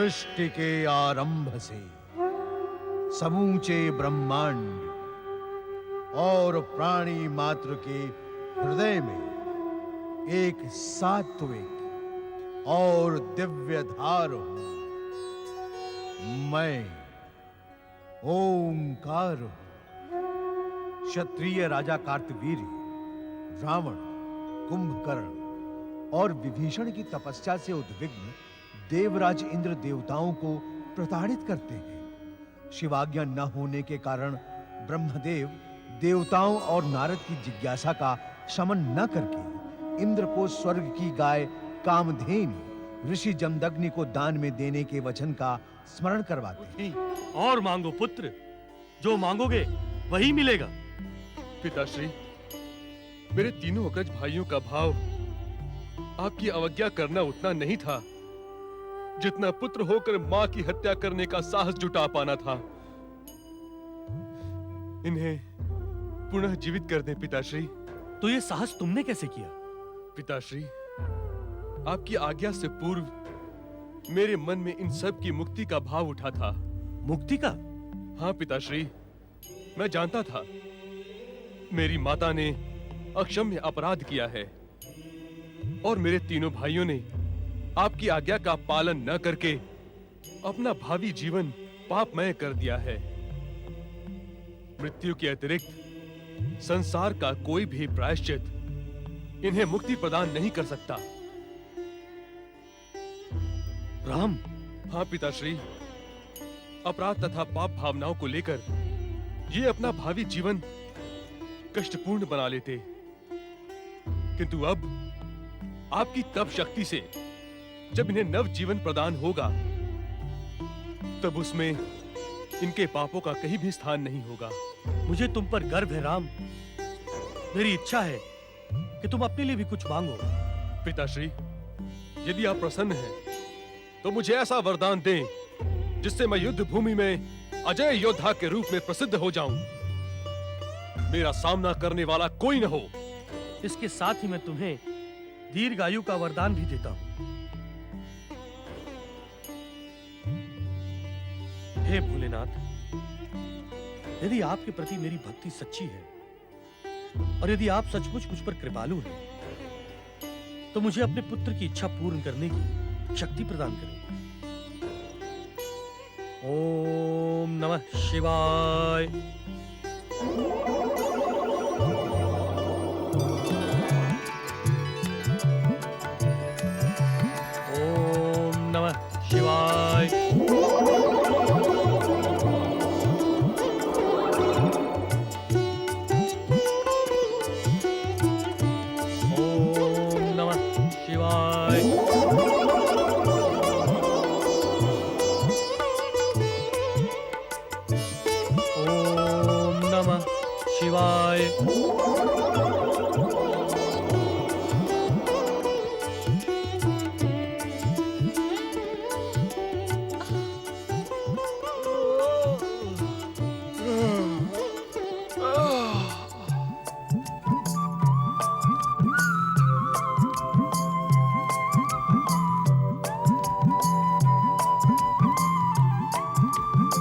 सृष्टि के आरंभ से समूचे ब्रह्मांड और प्राणी मात्र के हृदय में एक सात्विक और दिव्य धार हूं। मैं ओंकार हूं। क्षत्रिय राजा कार्तवीर्य, रावण, कुंभकर्ण और विभीषण की तपस्या से उद्विग्न देवराज इंद्र देवताओं को प्रताड़ित करते हैं। शिवाज्ञा न होने के कारण ब्रह्मदेव देवताओं और नारद की जिज्ञासा का शमन न करके इंद्र को स्वर्ग की गाय कामधेनु ऋषि जमदग्नि को दान में देने के वचन का स्मरण करवाते हैं। और मांगो पुत्र, जो मांगोगे वही मिलेगा। पिताश्री, मेरे तीनों अग्रज भाइयों का भाव आपकी अवज्ञा करना उतना नहीं था जितना पुत्र होकर मां की हत्या करने का साहस जुटा पाना था। इन्हें पुनः जीवित कर दें पिताश्री। तो ये साहस तुमने कैसे किया? पिताश्री, आपकी आज्ञा से पूर्व मेरे मन में इन सब की मुक्ति का भाव उठा था। मुक्ति का? हाँ पिताश्री, मैं जानता था मेरी माता ने अक्षम्य अपराध किया है और मेरे तीनों भाइयों ने आपकी आज्ञा का पालन न करके अपना भावी जीवन पापमय कर दिया है। मृत्यु के अतिरिक्त संसार का कोई भी प्रायश्चित इन्हें मुक्ति प्रदान नहीं कर सकता। राम। हाँ पिताश्री, अपराध तथा पाप भावनाओं को लेकर ये अपना भावी जीवन कष्टपूर्ण बना लेते, किंतु अब आपकी तप शक्ति से जब इन्हें नव जीवन प्रदान होगा तब उसमें इनके पापों का कहीं भी स्थान नहीं होगा। मुझे तुम पर गर्व है राम। मेरी इच्छा है कि तुम अपने लिए भी कुछ मांगो। पिताश्री, यदि आप प्रसन्न हैं तो मुझे ऐसा वरदान दें जिससे मैं युद्ध भूमि में अजय योद्धा के रूप में प्रसिद्ध हो जाऊं। मेरा सामना करने वाला कोई न हो। इसके साथ ही मैं तुम्हें दीर्घायु का वरदान भी देता हूं। हे भोलेनाथ, यदि आपके प्रति मेरी भक्ति सच्ची है और यदि आप सचमुच मुझ पर कृपालु हैं, तो मुझे अपने पुत्र की इच्छा पूर्ण करने की शक्ति प्रदान करें। ओम नमः शिवाय। ओम नमः शिवाय। शिवाय।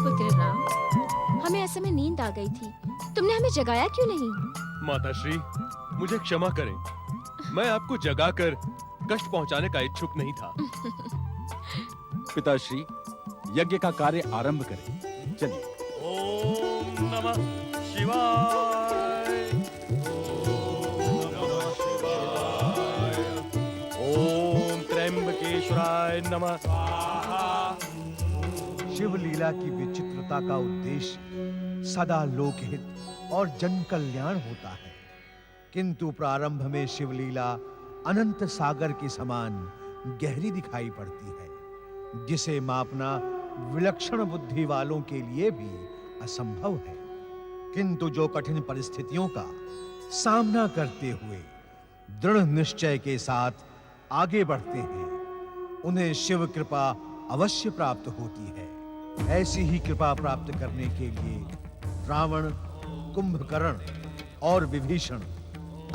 पुत्र राम, हमें ऐसे में नींद आ गई थी, तुमने हमें जगाया क्यों नहीं? माताश्री, मुझे क्षमा करें, मैं आपको जगाकर कष्ट पहुंचाने का इच्छुक नहीं था। पिताश्री, यज्ञ का कार्य आरंभ करें। चलिए। ओम नमः शिवाय। ओम नमः शिवाय। ओम त्र्यंबकेश्वराय नमः। शिव लीला की विचित्रता का उद्देश्य सदा लोकहित और जन कल्याण होता है, किंतु प्रारंभ में शिवलीला अनंत सागर के समान गहरी दिखाई पड़ती है, जिसे मापना विलक्षण बुद्धि वालों के लिए भी असंभव है। किंतु जो कठिन परिस्थितियों का सामना करते हुए दृढ़ निश्चय के साथ आगे बढ़ते हैं, उन्हें शिव कृपा अवश्य प्राप्त होती है। ऐसी ही कृपा प्राप्त करने के लिए रावण, कुंभकर्ण और विभीषण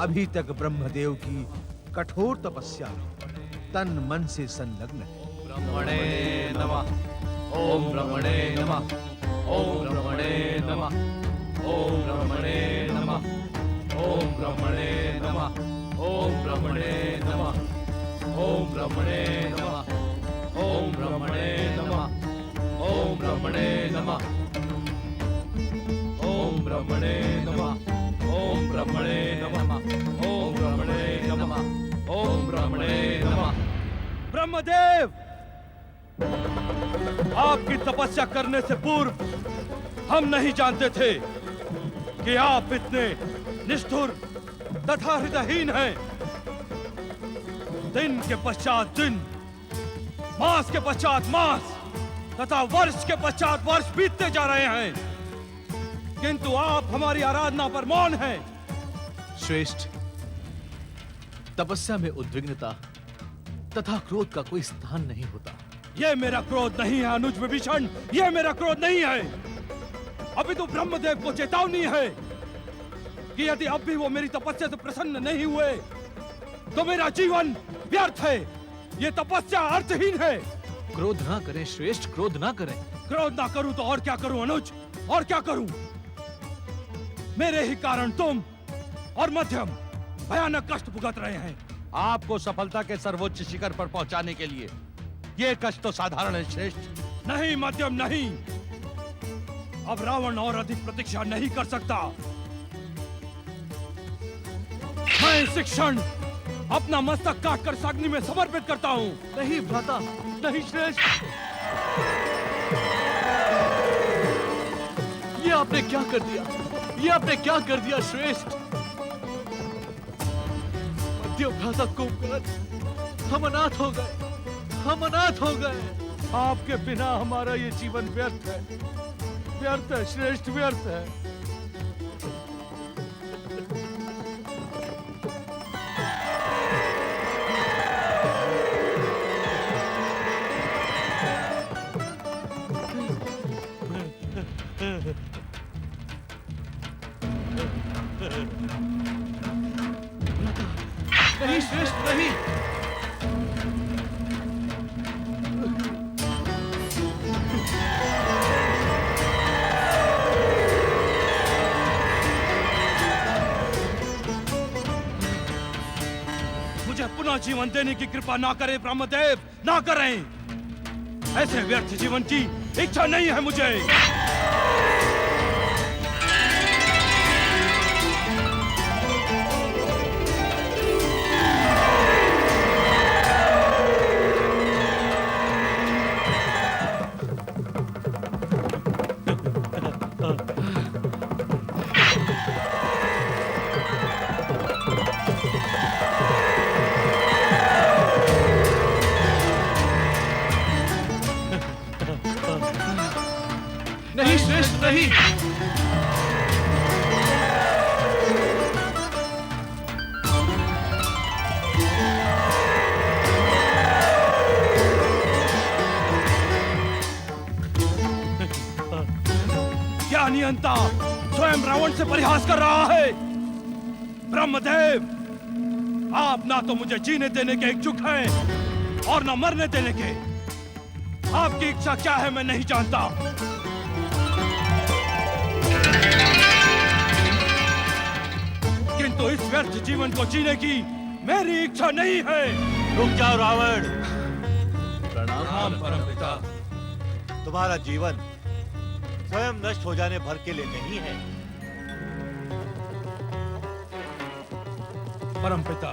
अभी तक ब्रह्मदेव की कठोर तपस्या में तन मन से संलग्न है। ब्रह्मणे नमः। ओम ब्रह्मणे नमः। ओम ब्रह्मणे नमः। ओम ब्रह्मणे नमः। ओम ब्रह्मणे नमः। ओम ब्रह्मणे नमः। ओम ब्रह्मणे नमः। ओम ब्रह्मणे नमः। ओम ब्रह्मणे नमः। ओम ब्रह्मणे नमः। ओम ब्रह्मणे नमः। ओम ब्रह्मणे नमः। ओम ब्रह्मणे नमः। ब्रह्मदेव, आपकी तपस्या करने से पूर्व हम नहीं जानते थे कि आप इतने निष्ठुर तथा हृदयहीन हैं। दिन के पश्चात दिन, मास के पश्चात मास तथा वर्ष के पश्चात वर्ष बीतते जा रहे हैं, किंतु आप हमारी आराधना पर मौन हैं। श्रेष्ठ, तपस्या में उद्विग्नता तथा क्रोध का कोई स्थान नहीं होता। यह मेरा क्रोध नहीं है अनुज विभीषण, यह मेरा क्रोध नहीं है। अभी तो ब्रह्मदेव को चेतावनी है कि यदि अब भी वो मेरी तपस्या से प्रसन्न नहीं हुए तो मेरा जीवन व्यर्थ है, ये तपस्या अर्थहीन है। क्रोध ना करें श्रेष्ठ, क्रोध ना करें। क्रोध ना करूं तो और क्या करूं अनुज, और क्या करूं? मेरे ही कारण तुम और मध्यम भयानक कष्ट भुगत रहे हैं। आपको सफलता के सर्वोच्च शिखर पर पहुंचाने के लिए ये कष्ट तो साधारण है श्रेष्ठ। नहीं मध्यम नहीं, अब रावण और अधिक प्रतीक्षा नहीं कर सकता। मैं इस क्षण अपना मस्तक काटकर अग्नि में समर्पित करता हूँ। नहीं भ्राता, नहीं श्रेष्ठ। ये आपने क्या कर दिया? ये आपने क्या कर दिया श्रेष्ठ? मध्य भ्राता कुंभकर्ण, हम अनाथ हो गए, हम अनाथ हो गए। आपके बिना हमारा ये जीवन व्यर्थ है, व्यर्थ है श्रेष्ठ, व्यर्थ है। नहीं श्रेष्ठ, नहीं। मुझे पुनः जीवन देने की कृपा ना करें ब्रह्मदेव, ना करें। ऐसे व्यर्थ जीवन की इच्छा नहीं है मुझे। नहीं श्रेष्ठ, नहीं। क्या नियंता स्वयं रावण से परिहास कर रहा है? ब्रह्मदेव, आप ना तो मुझे जीने देने के इच्छुक हैं और ना मरने देने के। आपकी इच्छा क्या है मैं नहीं जानता, किंतु इस व्यर्थ जीवन को जीने की मेरी इच्छा नहीं है। रुक जाओ रावण। प्रणाम परमपिता। तुम्हारा जीवन स्वयं नष्ट हो जाने भर के लिए नहीं है। परमपिता,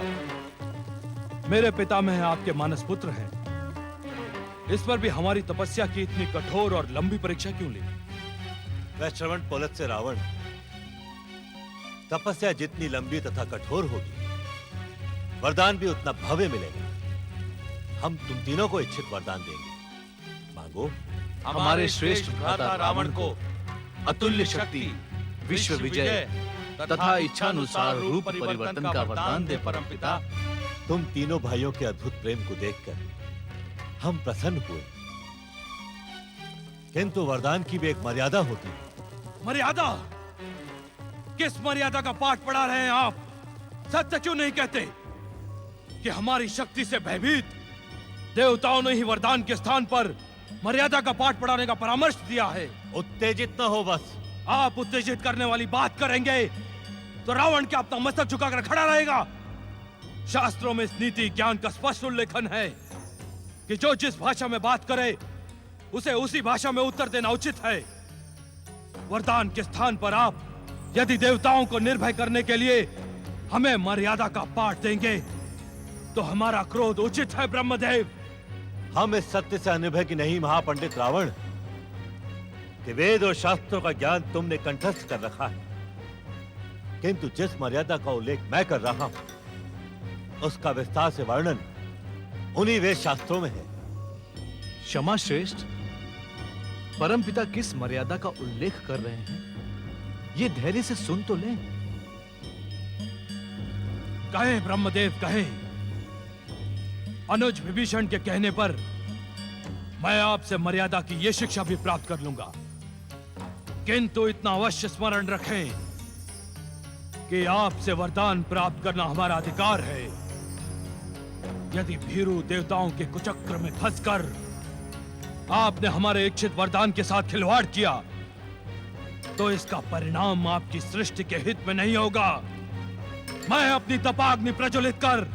मेरे पितामह आपके मानस पुत्र हैं। इस पर भी हमारी तपस्या की इतनी कठोर और लंबी परीक्षा क्यों ली? वह श्रवण पौलत से रावण, तपस्या जितनी लंबी तथा कठोर होगी, वरदान भी उतना भव्य मिलेगा। हम तुम तीनों को इच्छित वरदान देंगे, मांगो। हमारे श्रेष्ठ भ्राता रावण को अतुल्य शक्ति, विश्व विजय तथा इच्छानुसार रूप परिवर्तन का वरदान दे परमपिता। तुम तीनों भाइयों के अद्भुत प्रेम को देखकर हम प्रसन्न हुए, किंतु वरदान की भी एक मर्यादा होती है। मर्यादा? किस मर्यादा का पाठ पढ़ा रहे हैं आप? सत्य क्यों नहीं कहते कि हमारी शक्ति से भयभीत देवताओं ने ही वरदान के स्थान पर मर्यादा का पाठ पढ़ाने का परामर्श दिया है। उत्तेजित न हो बस। आप उत्तेजित करने वाली बात करेंगे तो रावण क्या अपना मस्तक झुकाकर खड़ा रहेगा? शास्त्रों में इस नीति ज्ञान का स्पष्ट उल्लेखन है कि जो जिस भाषा में बात करे उसे उसी भाषा में उत्तर देना उचित है। वरदान के स्थान पर आप यदि देवताओं को निर्भय करने के लिए हमें मर्यादा का पाठ देंगे तो हमारा क्रोध उचित है ब्रह्मदेव। हम इस सत्य से अनिर्भय की नहीं महापंडित रावण कि वेद और शास्त्रों का ज्ञान तुमने कंठस्थ कर रखा है, किंतु जिस मर्यादा का उल्लेख मैं कर रहा हूं उसका विस्तार से वर्णन उन्हीं वेद शास्त्रों में है। क्षमा श्रेष्ठ, परमपिता किस मर्यादा का उल्लेख कर रहे हैं, ये धैर्य से सुन तो लें। कहे ब्रह्मदेव कहे। अनुज विभीषण के कहने पर मैं आपसे मर्यादा की यह शिक्षा भी प्राप्त कर लूंगा, किंतु इतना अवश्य स्मरण रखें कि आपसे वरदान प्राप्त करना हमारा अधिकार है। यदि भीरू देवताओं के कुचक्र में फंसकर आपने हमारे इच्छित वरदान के साथ खिलवाड़ किया तो इसका परिणाम आपकी सृष्टि के हित में नहीं होगा। मैं अपनी तपाग्नि प्रज्वलित कर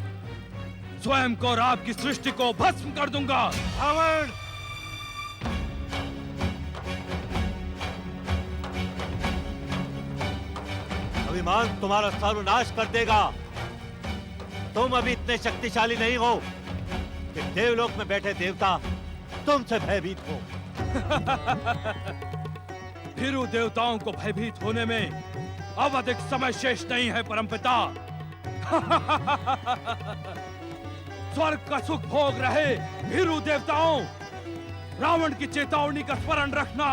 स्वयं को और आपकी सृष्टि को भस्म कर दूंगा। रावण! अभिमान तुम्हारा सर्वनाश कर देगा। तुम अभी इतने शक्तिशाली नहीं हो कि देवलोक में बैठे देवता तुमसे भयभीत हो। भीरू देवताओं को भयभीत होने में अब अधिक समय शेष नहीं है परमपिता। स्वर्ग का सुख भोग रहे भीरू देवताओं, रावण की चेतावनी का स्मरण रखना।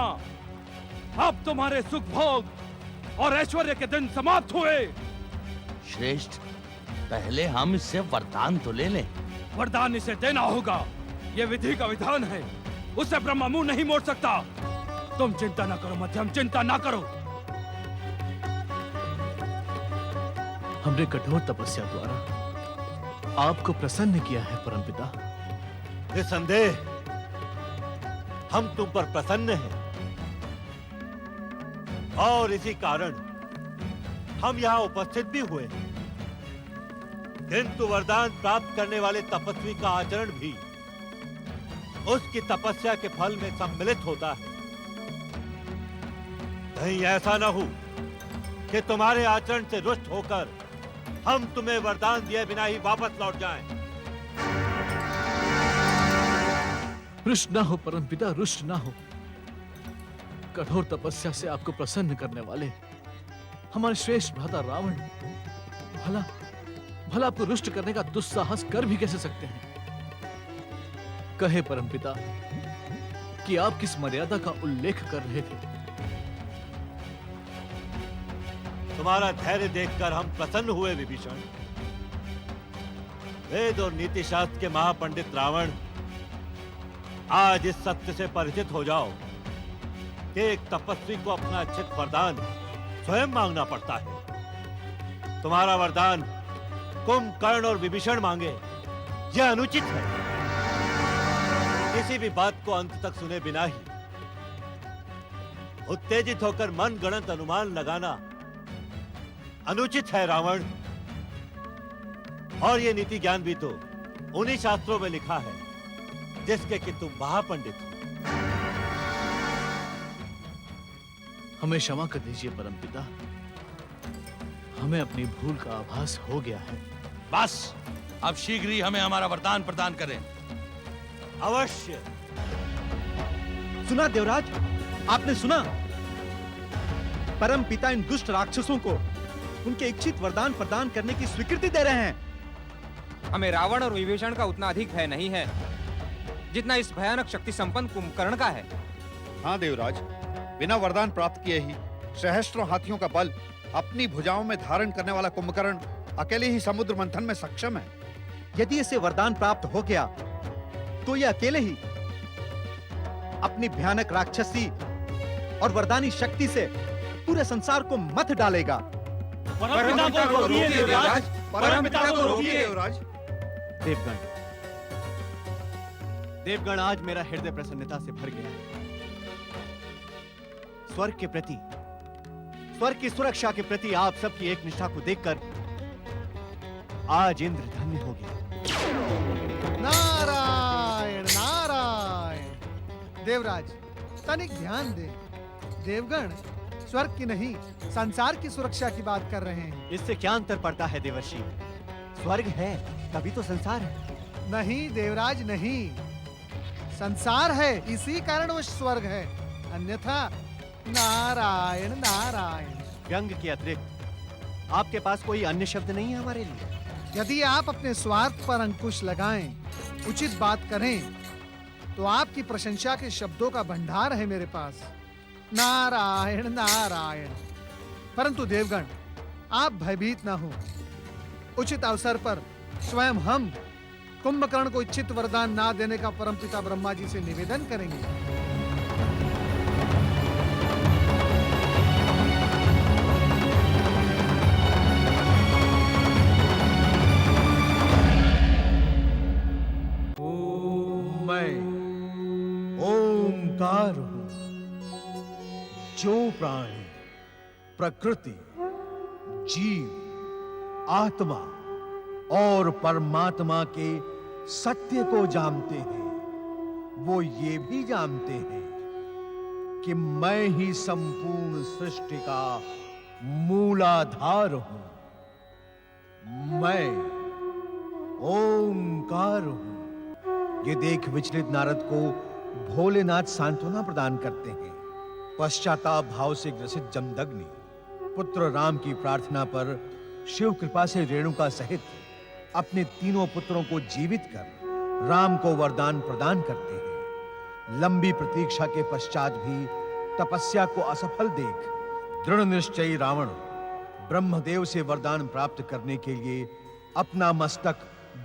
अब तुम्हारे सुख भोग और ऐश्वर्य के दिन समाप्त हुए। श्रेष्ठ, पहले हम इससे वरदान तो ले लें। वरदान इसे देना होगा, यह विधि का विधान है। उससे ब्रह्मा मुंह नहीं मोड़ सकता। तुम चिंता ना करो मध्यम, चिंता ना करो। हमने कठोर तपस्या द्वारा आपको प्रसन्न किया है परमपिता। निसंदेह हम तुम पर प्रसन्न हैं और इसी कारण हम यहाँ उपस्थित भी हुए। किंतु वरदान प्राप्त करने वाले तपस्वी का आचरण भी उसकी तपस्या के फल में सम्मिलित होता है। कहीं ऐसा न हो कि तुम्हारे आचरण से रुष्ट होकर हम तुम्हें वरदान दिए बिना ही वापस लौट जाएं। रुष्ट ना हो परमपिता, रुष्ट ना हो। कठोर तपस्या से आपको प्रसन्न करने वाले हमारे श्रेष्ठ भ्राता रावण भला भला आपको रुष्ट करने का दुस्साहस कर भी कैसे सकते हैं? कहे परमपिता कि आप किस मर्यादा का उल्लेख कर रहे थे। तुम्हारा धैर्य देखकर हम प्रसन्न हुए विभीषण। वेद और नीति शास्त्र के महापंडित रावण, आज इस सत्य से परिचित हो जाओ कि एक तपस्वी को अपना इच्छित वरदान स्वयं मांगना पड़ता है। तुम्हारा वरदान कुंभकर्ण और विभीषण मांगे, यह अनुचित है। किसी भी बात को अंत तक सुने बिना ही उत्तेजित होकर मन गणत अनुमान लगाना अनुचित है रावण। और ये नीति ज्ञान भी तो उन्हीं शास्त्रों में लिखा है जिसके कि तुम महापंडित हो। हमें क्षमा कर दीजिए परमपिता, हमें अपनी भूल का आभास हो गया है। बस अब शीघ्र ही हमें हमारा वरदान प्रदान करें। अवश्य। सुना देवराज, आपने सुना? परम पिता इन दुष्ट राक्षसों को उनके इच्छित वरदान प्रदान करने की स्वीकृति दे रहे हैं। हमें रावण और विभीषण का उतना अधिक भय नहीं है जितना इस भयानक शक्ति संपन्न कुंभकर्ण का है। हाँ देवराज, बिना वरदान प्राप्त किए ही सहस्त्रों हाथियों का बल अपनी भुजाओं में धारण करने वाला कुंभकर्ण अकेले ही समुद्र मंथन में सक्षम है। यदि इसे वरदान प्राप्त हो गया तो यह अकेले ही अपनी भयानक राक्षसी और वरदानी शक्ति से पूरे संसार को मथ डालेगा। परमपिता को रोकिए देवराज, परमपिता को रोकिए देवराज। देवगण, देवगण, आज मेरा हृदय प्रसन्नता से भर गया है। स्वर्ग के प्रति, स्वर्ग की सुरक्षा के प्रति आप सबकी एक निष्ठा को देखकर आज इंद्र धन्य हो गया। नारायण नारायण। देवराज, तनिक ध्यान दे। देवगण स्वर्ग की नहीं, संसार की सुरक्षा की बात कर रहे हैं। इससे क्या अंतर पड़ता है देवर्षि? स्वर्ग है तभी तो संसार है। नहीं देवराज नहीं, संसार है इसी कारण वो स्वर्ग है, अन्यथा नारायण नारायण। व्यंग के अतिरिक्त आपके पास कोई अन्य शब्द नहीं है हमारे लिए? यदि आप अपने स्वार्थ पर अंकुश लगाएं, उचित बात करें, तो आपकी प्रशंसा के शब्दों का भंडार है मेरे पास। नारायण नारायण। परंतु देवगण, आप भयभीत न हो। उचित अवसर पर स्वयं हम कुंभकर्ण को इच्छित वरदान ना देने का परमपिता ब्रह्मा जी से निवेदन करेंगे। मैं ओंकार हूं, जो प्राणी प्रकृति, जीव, आत्मा और परमात्मा के सत्य को जानते हैं, वो ये भी जानते हैं कि मैं ही संपूर्ण सृष्टि का मूलाधार हूं। मैं ओंकार हूं। ये देख विचलित नारद को भोलेनाथ सांत्वना प्रदान करते हैं। पश्चाताप भाव से ग्रसित जमदग्नि पुत्र राम की प्रार्थना पर शिव कृपा से रेणुका सहित अपने तीनों पुत्रों को जीवित कर राम को वरदान प्रदान करते हैं। लंबी प्रतीक्षा के पश्चात भी तपस्या को असफल देख दृढ़ निश्चयी रावण ब्रह्मदेव से वरदान प्राप्त करने के लिए अपना मस्तक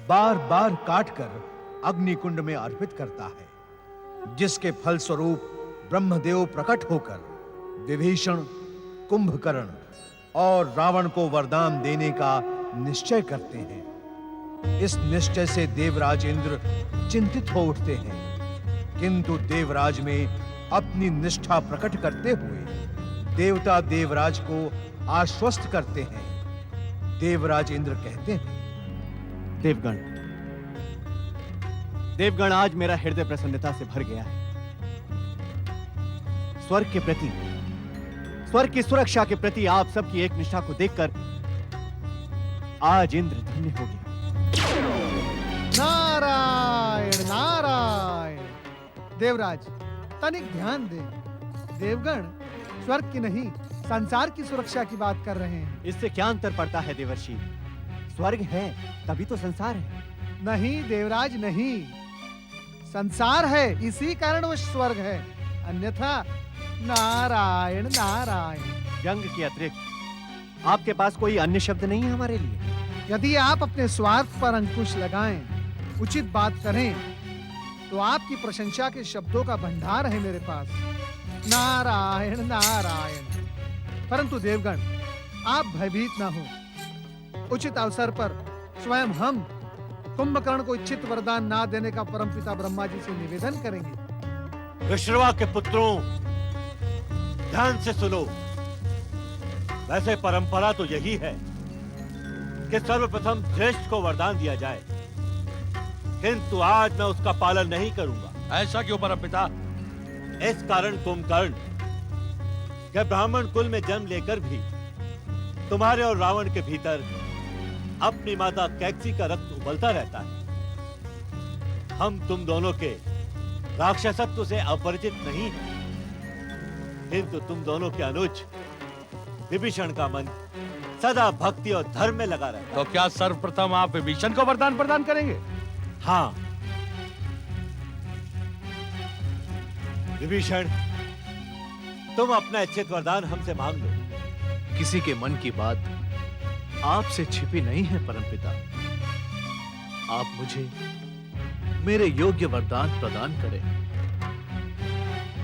बार-बार काटकर अग्निकुंड में अर्पित करता है, जिसके फल स्वरूप ब्रह्मदेव प्रकट होकर विभीषण, कुंभकर्ण और रावण को वरदान देने का निश्चय करते हैं। इस निश्चय से देवराज इंद्र चिंतित हो उठते हैं, किंतु देवराज में अपनी निष्ठा प्रकट करते हुए देवता देवराज को आश्वस्त करते हैं। देवराज इंद्र कहते हैं, देवगण, देवगण, आज मेरा हृदय प्रसन्नता से भर गया है। स्वर्ग के प्रति, स्वर्ग की सुरक्षा के प्रति आप सबकी एक निष्ठा को देखकर आज इंद्र धन्य हो गया। नारायण नारायण। देवराज, तनिक ध्यान दे। देवगण स्वर्ग की नहीं, संसार की सुरक्षा की बात कर रहे हैं। इससे क्या अंतर पड़ता है देवर्षि? स्वर्ग है तभी तो संसार है। नहीं देवराज नहीं, संसार है इसी कारण वो स्वर्ग है, अन्यथा नारायण नारायण। व्यंग के अतिरिक्त आपके पास कोई अन्य शब्द नहीं है हमारे लिए? यदि आप अपने स्वार्थ पर अंकुश लगाएं, उचित बात करें, तो आपकी प्रशंसा के शब्दों का भंडार है मेरे पास। नारायण नारायण। परंतु देवगण, आप भयभीत ना हो। उचित अवसर पर स्वयं हम कुंभकर्ण को इच्छित वरदान ना देने का परमपिता ब्रह्मा जी से निवेदन करेंगे। विश्रवा के पुत्रों, ध्यान से सुनो। वैसे परंपरा तो यही है कि सर्वप्रथम ज्येष्ठ को वरदान दिया जाए, किंतु आज मैं उसका पालन नहीं करूंगा। ऐसा क्यों परमपिता? इस कारण कुंभकर्ण के ब्राह्मण कुल में जन्म लेकर भी तुम्हारे और रावण के भीतर अपनी माता कैकसी का रक्त उबलता रहता है। हम तुम दोनों के राक्षसत्व से अपरिचित नहीं हैं, किंतु तुम दोनों के अनुज विभीषण का मन सदा भक्ति और धर्म में लगा रहता है। तो क्या सर्वप्रथम आप विभीषण को वरदान प्रदान करेंगे? हाँ विभीषण, तुम अपना इच्छित वरदान हमसे मांग लो। किसी के मन की बात आपसे छिपी नहीं है परमपिता। आप मुझे मेरे योग्य वरदान प्रदान करें।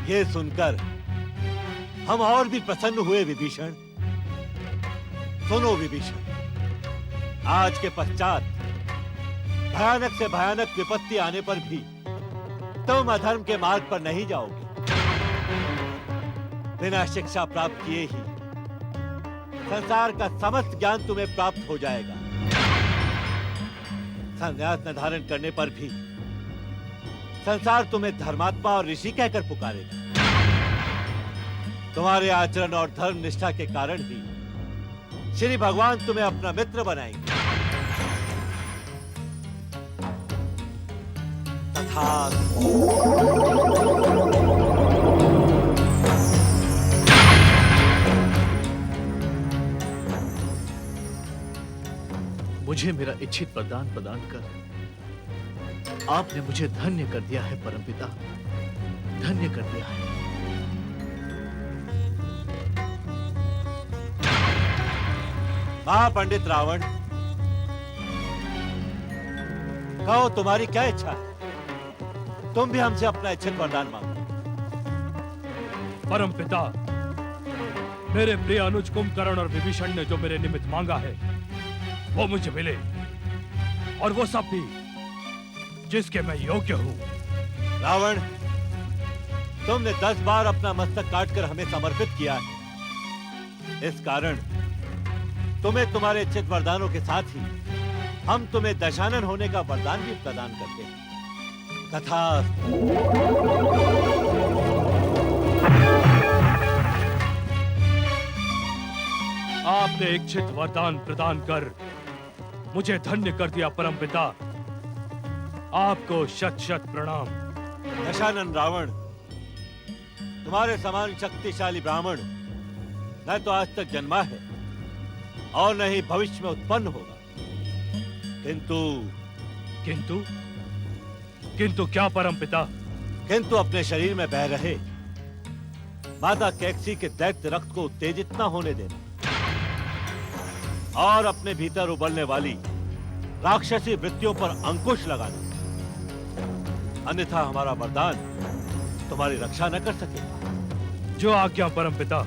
ये सुनकर हम और भी प्रसन्न हुए विभीषण। सुनो विभीषण, आज के पश्चात भयानक से भयानक विपत्ति आने पर भी तुम अधर्म के मार्ग पर नहीं जाओगे। बिना शिक्षा प्राप्त किए ही संसार का समस्त ज्ञान तुम्हें प्राप्त हो जाएगा। संन्यास न धारण करने पर भी संसार तुम्हें धर्मात्मा और ऋषि कहकर पुकारेगा। तुम्हारे आचरण और धर्म निष्ठा के कारण ही श्री भगवान तुम्हें अपना मित्र बनाएंगे। मुझे मेरा इच्छित वरदान प्रदान कर आपने मुझे धन्य कर दिया है परमपिता, धन्य कर दिया है। महापंडित रावण, कहो तुम्हारी क्या इच्छा है? तुम भी हमसे अपना इच्छित वरदान मांगो। परमपिता, मेरे प्रिय अनुज कुंभकर्ण और विभीषण ने जो मेरे निमित्त मांगा है वो मुझे मिले, और वो सब भी जिसके मैं योग्य हूं। रावण, तुमने 10 बार अपना मस्तक काटकर हमें समर्पित किया है। इस कारण तुम्हें तुम्हारे इच्छित वरदानों के साथ ही हम तुम्हें दशानन होने का वरदान भी प्रदान करते हैं। तथास्तु। आपने इच्छित वरदान प्रदान कर मुझे धन्य कर दिया परमपिता, आपको शत शत प्रणाम। दशानन रावण, तुम्हारे समान शक्तिशाली ब्राह्मण न तो आज तक जन्मा है और न ही भविष्य में उत्पन्न होगा। किंतु किंतु क्या परमपिता? किंतु अपने शरीर में बह रहे माता कैक्सी के दैत्य रक्त को उत्तेजित न होने देना और अपने भीतर उबलने वाली राक्षसी वृत्तियों पर अंकुश लगाना, अन्यथा हमारा वरदान तुम्हारी रक्षा न कर सकेगा। जो आज्ञा परमपिता।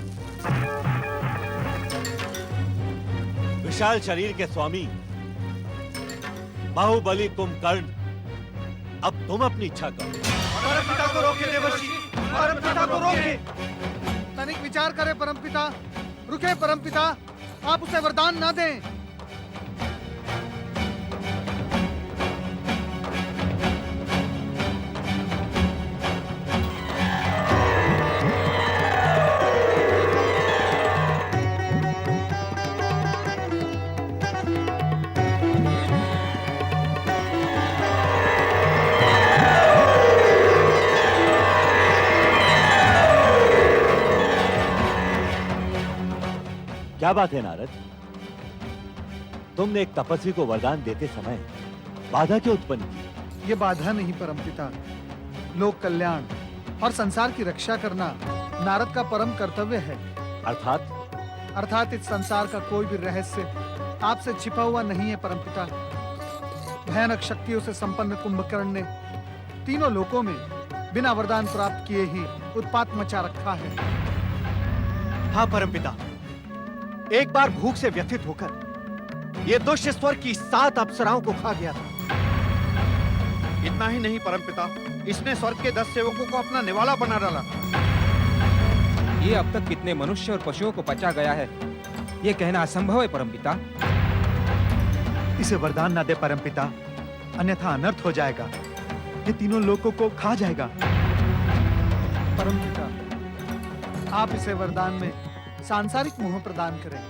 विशाल शरीर के स्वामी बाहुबली कुंभकर्ण, अब तुम अपनी इच्छा करो। परमपिता को रोके देवर्षि, परमपिता को रोके। तनिक विचार करे परमपिता, रुके परमपिता, आप उसे वरदान ना दें। क्या बात है नारद, तुमने एक तपस्वी को वरदान देते समय बाधा क्यों उत्पन्न की? ये बाधा नहीं परमपिता, लोक कल्याण और संसार की रक्षा करना नारद का परम कर्तव्य है। अर्थात इस संसार का कोई भी रहस्य आपसे छिपा हुआ नहीं है परमपिता। भयानक शक्तियों से संपन्न कुंभकर्ण ने तीनों लोकों में बिना वरदान प्राप्त किए ही उत्पात मचा रखा है। हाँ परमपिता, एक बार भूख से व्यथित होकर ये दुष्ट स्वर की 7 अप्सराओं को खा गया था। इतना ही नहीं परमपिता, इसने स्वर्ग के 10 सेवकों को अपना निवाला बना डाला। ये अब तक कितने मनुष्य और पशुओं को पचा गया है, ये कहना असंभव है परमपिता। इसे वरदान ना दे परमपिता, अन्यथा अनर्थ हो जाएगा। ये तीनों लोगों को खा जाएगा। परमपिता, आप इसे वरदान में सांसारिक मोह प्रदान करें।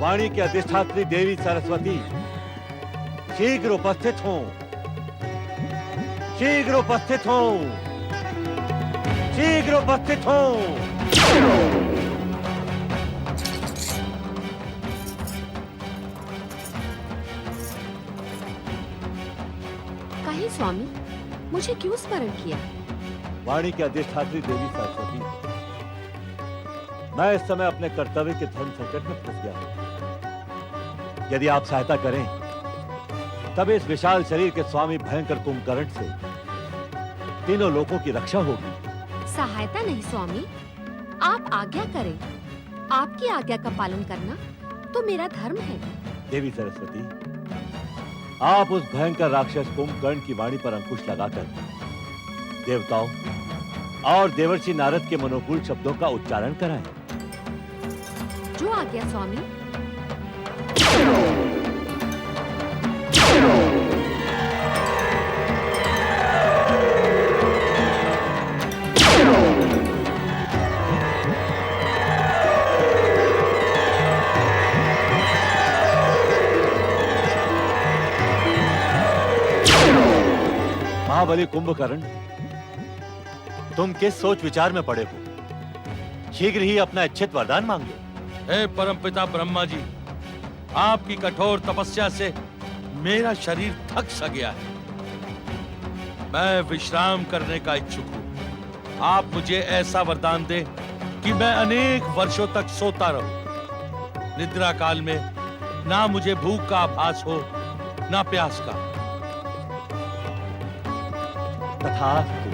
वाणी की अधिष्ठात्री देवी सरस्वती शीघ्र उपस्थित हों, शीघ्र उपस्थित हों, शीघ्र उपस्थित हों। कहे स्वामी, मुझे क्यों स्मरण किया? वाणी की अधिष्ठात्री देवी सरस्वती, मैं इस समय अपने कर्तव्य के धर्म संकट में फंस गया हूं। यदि आप सहायता करें तब इस विशाल शरीर के स्वामी भयंकर कुंभकर्ण से तीनों लोगों की रक्षा होगी। सहायता नहीं स्वामी, आप आज्ञा करें। आपकी आज्ञा का पालन करना तो मेरा धर्म है। देवी सरस्वती, आप उस भयंकर राक्षस कुंभकर्ण की वाणी पर अंकुश लगाकर देवताओं और देवर्षि नारद के मनोकूल शब्दों का उच्चारण कराएं। जो आ गया स्वामी। महाबली कुंभकर्ण, तुम किस सोच विचार में पड़े हो? शीघ्र ही अपना इच्छित वरदान मांग लो। हे परमपिता ब्रह्मा जी, आपकी कठोर तपस्या से मेरा शरीर थक सा गया है। मैं विश्राम करने का इच्छुक हूँ। आप मुझे ऐसा वरदान दें कि मैं अनेक वर्षों तक सोता रहूं। निद्रा काल में ना मुझे भूख का आभास हो, ना प्यास का। तथास्तु।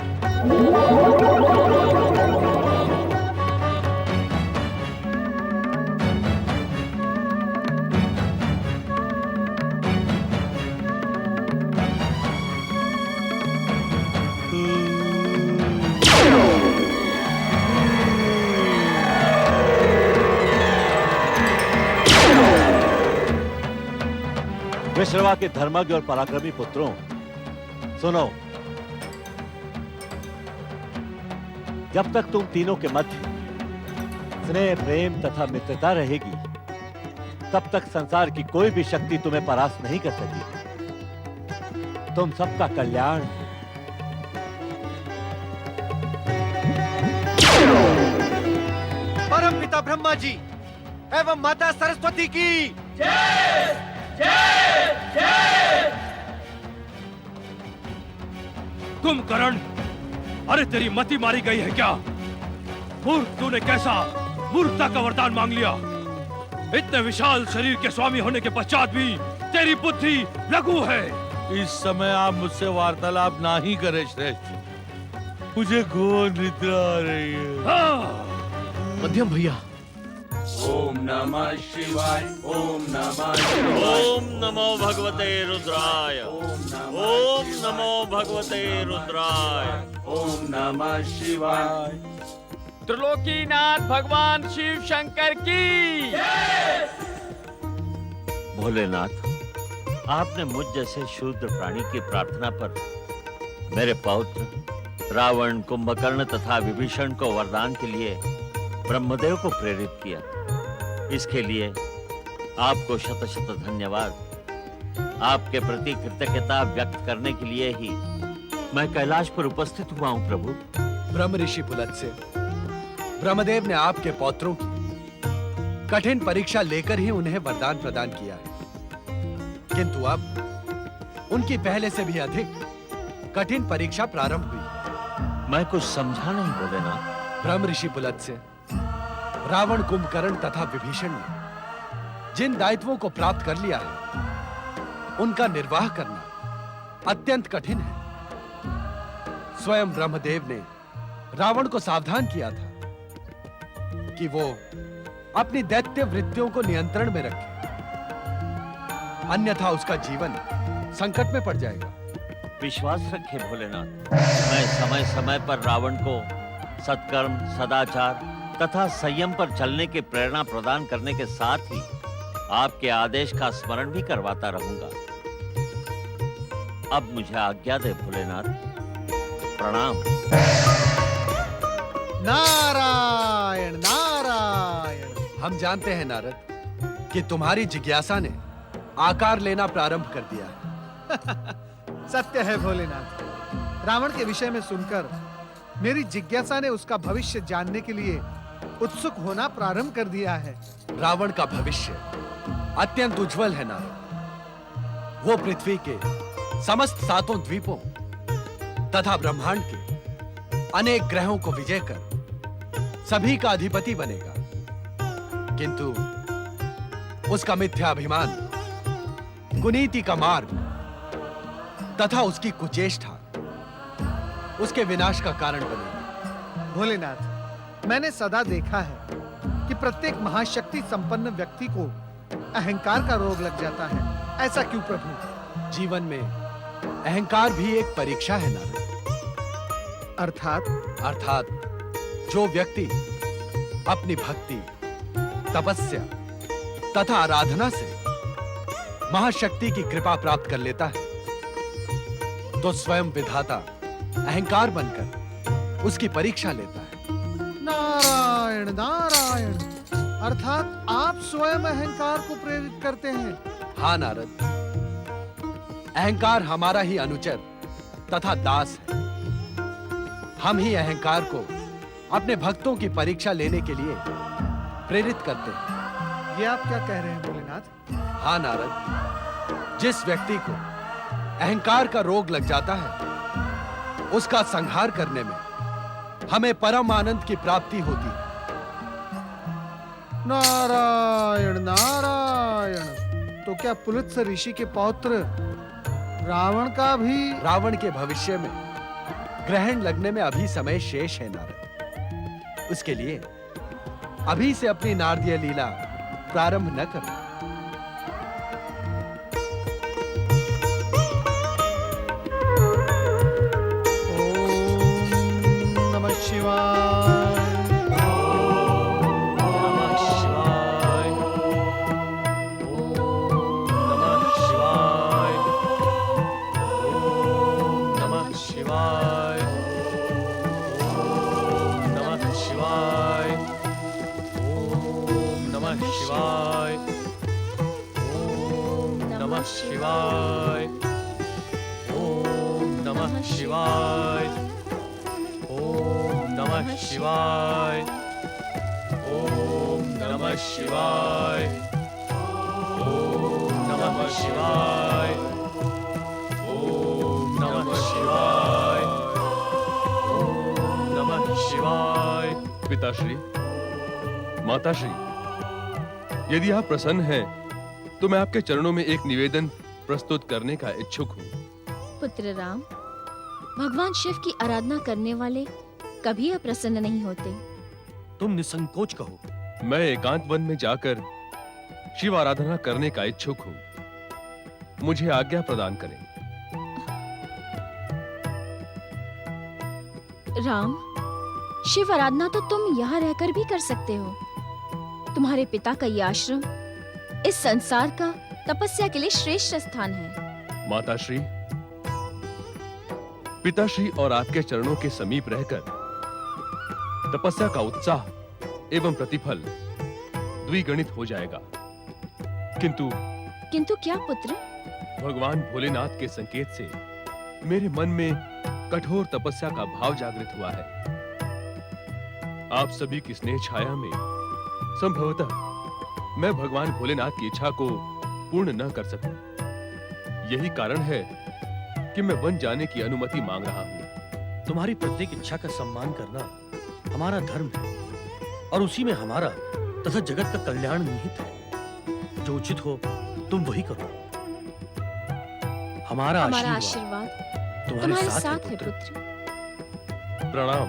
विश्रवा के धर्मज्ञ और पराक्रमी पुत्रों, सुनो। जब तक तुम तीनों के मध्य स्नेह, प्रेम तथा मित्रता रहेगी, तब तक संसार की कोई भी शक्ति तुम्हें परास्त नहीं कर सकेगी। तुम सबका कल्याण परम पिता ब्रह्मा जी एवं माता सरस्वती की जय जय जय। कुंभकर्ण, अरे तेरी मति मारी गई है क्या? मूर्ख, तूने कैसा मूर्खता का वरदान मांग लिया? इतने विशाल शरीर के स्वामी होने के पश्चात भी तेरी बुद्धि लघु है। इस समय आप मुझसे वार्तालाप ना ही करें श्रेष्ठ। मुझे घोर निद्रा आ रही है। मध्यम भैया। ओम नमः शिवाय। ओम नमः शिवाय। ओम नमो भगवते रुद्राय। ओम नमो भगवते रुद्राय। ओम नमः शिवाय। त्रिलोकीनाथ भगवान शिव शंकर की। भोलेनाथ, आपने मुझ जैसे शूद्र प्राणी की प्रार्थना पर मेरे पौत्र रावण, कुंभकर्ण तथा विभीषण को वरदान के लिए ब्रह्मदेव को प्रेरित किया। इसके लिए आपको शत शत धन्यवाद। आपके प्रति कृतज्ञता व्यक्त करने के लिए ही मैं कैलाश पर उपस्थित हुआ हूँ प्रभु। ब्रह्म ऋषि पुलत्स्य, ब्रह्मदेव ने आपके पौत्रों की कठिन परीक्षा लेकर ही उन्हें वरदान प्रदान किया है, किंतु अब उनकी पहले से भी अधिक कठिन परीक्षा प्रारंभ हुई। मैं कुछ समझा नहीं भोलेनाथ। ब्रह्म ऋषि पुलत्स्य, रावण, कुंभकर्ण तथा विभीषण ने जिन दायित्वों को प्राप्त कर लिया है, उनका निर्वाह करना अत्यंत कठिन है। स्वयं ब्रह्मदेव ने रावण को सावधान किया था कि वो अपनी दैत्य वृत्तियों को नियंत्रण में रखे, अन्यथा उसका जीवन संकट में पड़ जाएगा। विश्वास रखे भोलेनाथ। मैं समय समय पर रावण को सत्कर्म, सदाचार तथा संयम पर चलने की प्रेरणा प्रदान करने के साथ ही आपके आदेश का स्मरण भी करवाता रहूंगा। अब मुझे आज्ञा दे भोलेनाथ। प्रणाम। नारायण नारायण। हम जानते हैं नारद कि तुम्हारी जिज्ञासा ने आकार लेना प्रारंभ कर दिया है। सत्य है भोलेनाथ, रावण के विषय में सुनकर मेरी जिज्ञासा ने उसका भविष्य जानने के लिए उत्सुक होना प्रारंभ कर दिया है। रावण का भविष्य अत्यंत उज्जवल है नारद। वो पृथ्वी के समस्त 7 द्वीपों तथा ब्रह्मांड के अनेक ग्रहों को विजय कर सभी का अधिपति बनेगा, किंतु उसका मिथ्या अभिमान, कुनीति का मार्ग तथा उसकी कुचेष्टा उसके विनाश का कारण बनेगी। भोलेनाथ, मैंने सदा देखा है कि प्रत्येक महाशक्ति संपन्न व्यक्ति को अहंकार का रोग लग जाता है। ऐसा क्यों प्रभु? जीवन में अहंकार भी एक परीक्षा है नारद। अर्थात जो व्यक्ति अपनी भक्ति, तपस्या तथा आराधना से महाशक्ति की कृपा प्राप्त कर लेता है, तो स्वयं विधाता अहंकार बनकर उसकी परीक्षा लेता है। नारायण नारायण, अर्थात आप स्वयं अहंकार को प्रेरित करते हैं। हाँ नारद, अहंकार हमारा ही अनुचर तथा दास है। हम ही अहंकार को अपने भक्तों की परीक्षा लेने के लिए प्रेरित करते हैं। ये आप क्या कह रहे हैं भोलेनाथ? हाँ नारद, जिस व्यक्ति को अहंकार का रोग लग जाता है, उसका संहार करने में हमें परम आनंद की प्राप्ति होती है। नारायण नारायण, तो क्या पुलत्स्य ऋषि के पौत्र रावण का भी? रावण के भविष्य में ग्रहण लगने में अभी समय शेष है नारद। उसके लिए अभी से अपनी नारदीय लीला प्रारंभ न करो। ओम नमः शिवाय। शिवाय, ओम नमः शिवाय, ओम नमः शिवाय, ओम नमः शिवाय, ओम नमः शिवाय, ओम नमः शिवाय, ओम नमः शिवाय। पिताश्री, माताश्री, यदि आप प्रसन्न हैं तो मैं आपके चरणों में एक निवेदन प्रस्तुत करने का इच्छुक हूँ। पुत्र राम, भगवान शिव की आराधना करने वाले कभी अप्रसन्न नहीं होते। तुम निसंकोच कहो। मैं एकांत वन में जाकर शिव आराधना करने का इच्छुक हूँ। मुझे आज्ञा प्रदान करें। राम, शिव आराधना तो तुम यहाँ रहकर भी कर सकते हो। तुम्हारे पिता का यह आश्रम इस संसार का तपस्या के लिए श्रेष्ठ स्थान है। माताश्री, पिताश्री और आपके चरणों के समीप रहकर तपस्या का उत्साह एवं प्रतिफल द्विगुणित हो जाएगा। किंतु क्या पुत्र? भगवान भोलेनाथ के संकेत से मेरे मन में कठोर तपस्या का भाव जागृत हुआ है। आप सभी की स्नेह छाया में संभवतः मैं भगवान भोलेनाथ की इच्छा को पूर्ण न कर सकूं। यही कारण है कि मैं वन जाने की अनुमति मांग रहा हूं। तुम्हारी प्रत्येक इच्छा का सम्मान करना हमारा धर्म है और उसी में हमारा तथा जगत का कल्याण निहित है। जो उचित हो तुम वही करो। हमारा आशीर्वाद तुम्हारे साथ है पुत्र। प्रणाम।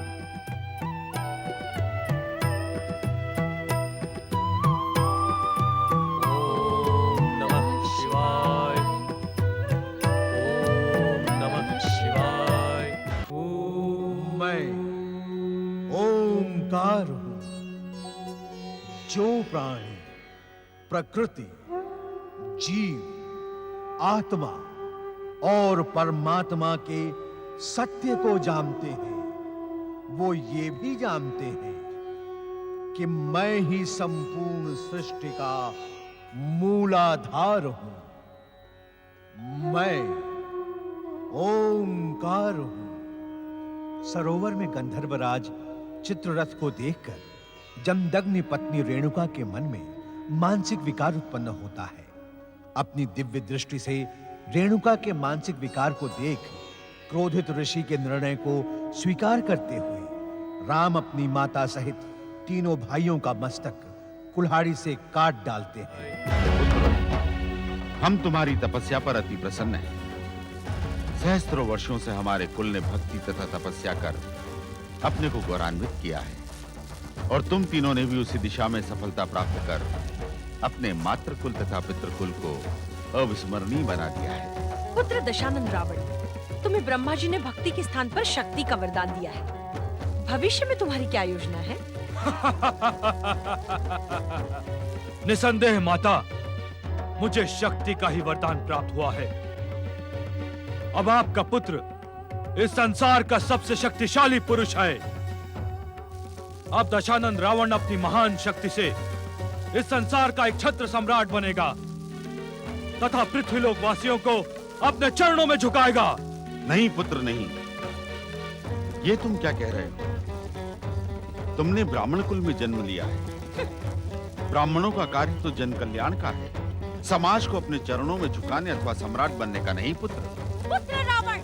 ओंकार हूं, जो प्राणी, प्रकृति, जीव, आत्मा और परमात्मा के सत्य को जानते हैं, वो ये भी जानते हैं कि मैं ही संपूर्ण सृष्टि का मूलाधार हूं। मैं ओंकार हूं। सरोवर में गंधर्वराज चित्ररथ को देखकर जमदग्नि पत्नी रेणुका के मन में मानसिक विकार उत्पन्न होता है। अपनी दिव्य दृष्टि से रेणुका के मानसिक विकार को देख क्रोधित ऋषि के निर्णय को स्वीकार करते हुए राम अपनी माता सहित तीनों भाइयों का मस्तक कुल्हाड़ी से काट डालते हैं। हम तुम्हारी तपस्या पर अति प्रसन्न हैं। सहस्त्रों वर्षों से हमारे कुल ने भक्ति तथा तपस्या कर अपने को गौरवान्वित किया है और तुम तीनों ने भी उसी दिशा में सफलता प्राप्त कर अपने मातृकुल तथा पितृकुल को अविस्मरणीय बना दिया है। पुत्र दशानन रावण, तुम्हें ब्रह्मा जी ने भक्ति के स्थान पर शक्ति का वरदान दिया है। भविष्य में तुम्हारी क्या योजना है? निसंदेह माता, मुझे शक्ति का ही वरदान प्राप्त हुआ है। अब आपका पुत्र इस संसार का सबसे शक्तिशाली पुरुष है। अब दशानन रावण अपनी महान शक्ति से इस संसार का एक छत्र सम्राट बनेगा तथा पृथ्वीलोक वासियों को अपने चरणों में झुकाएगा। नहीं पुत्र नहीं, ये तुम क्या कह रहे हो? तुमने ब्राह्मण कुल में जन्म लिया है। ब्राह्मणों का कार्य तो जन कल्याण का है, समाज को अपने चरणों में झुकाने अथवा सम्राट बनने का नहीं। पुत्र रावण,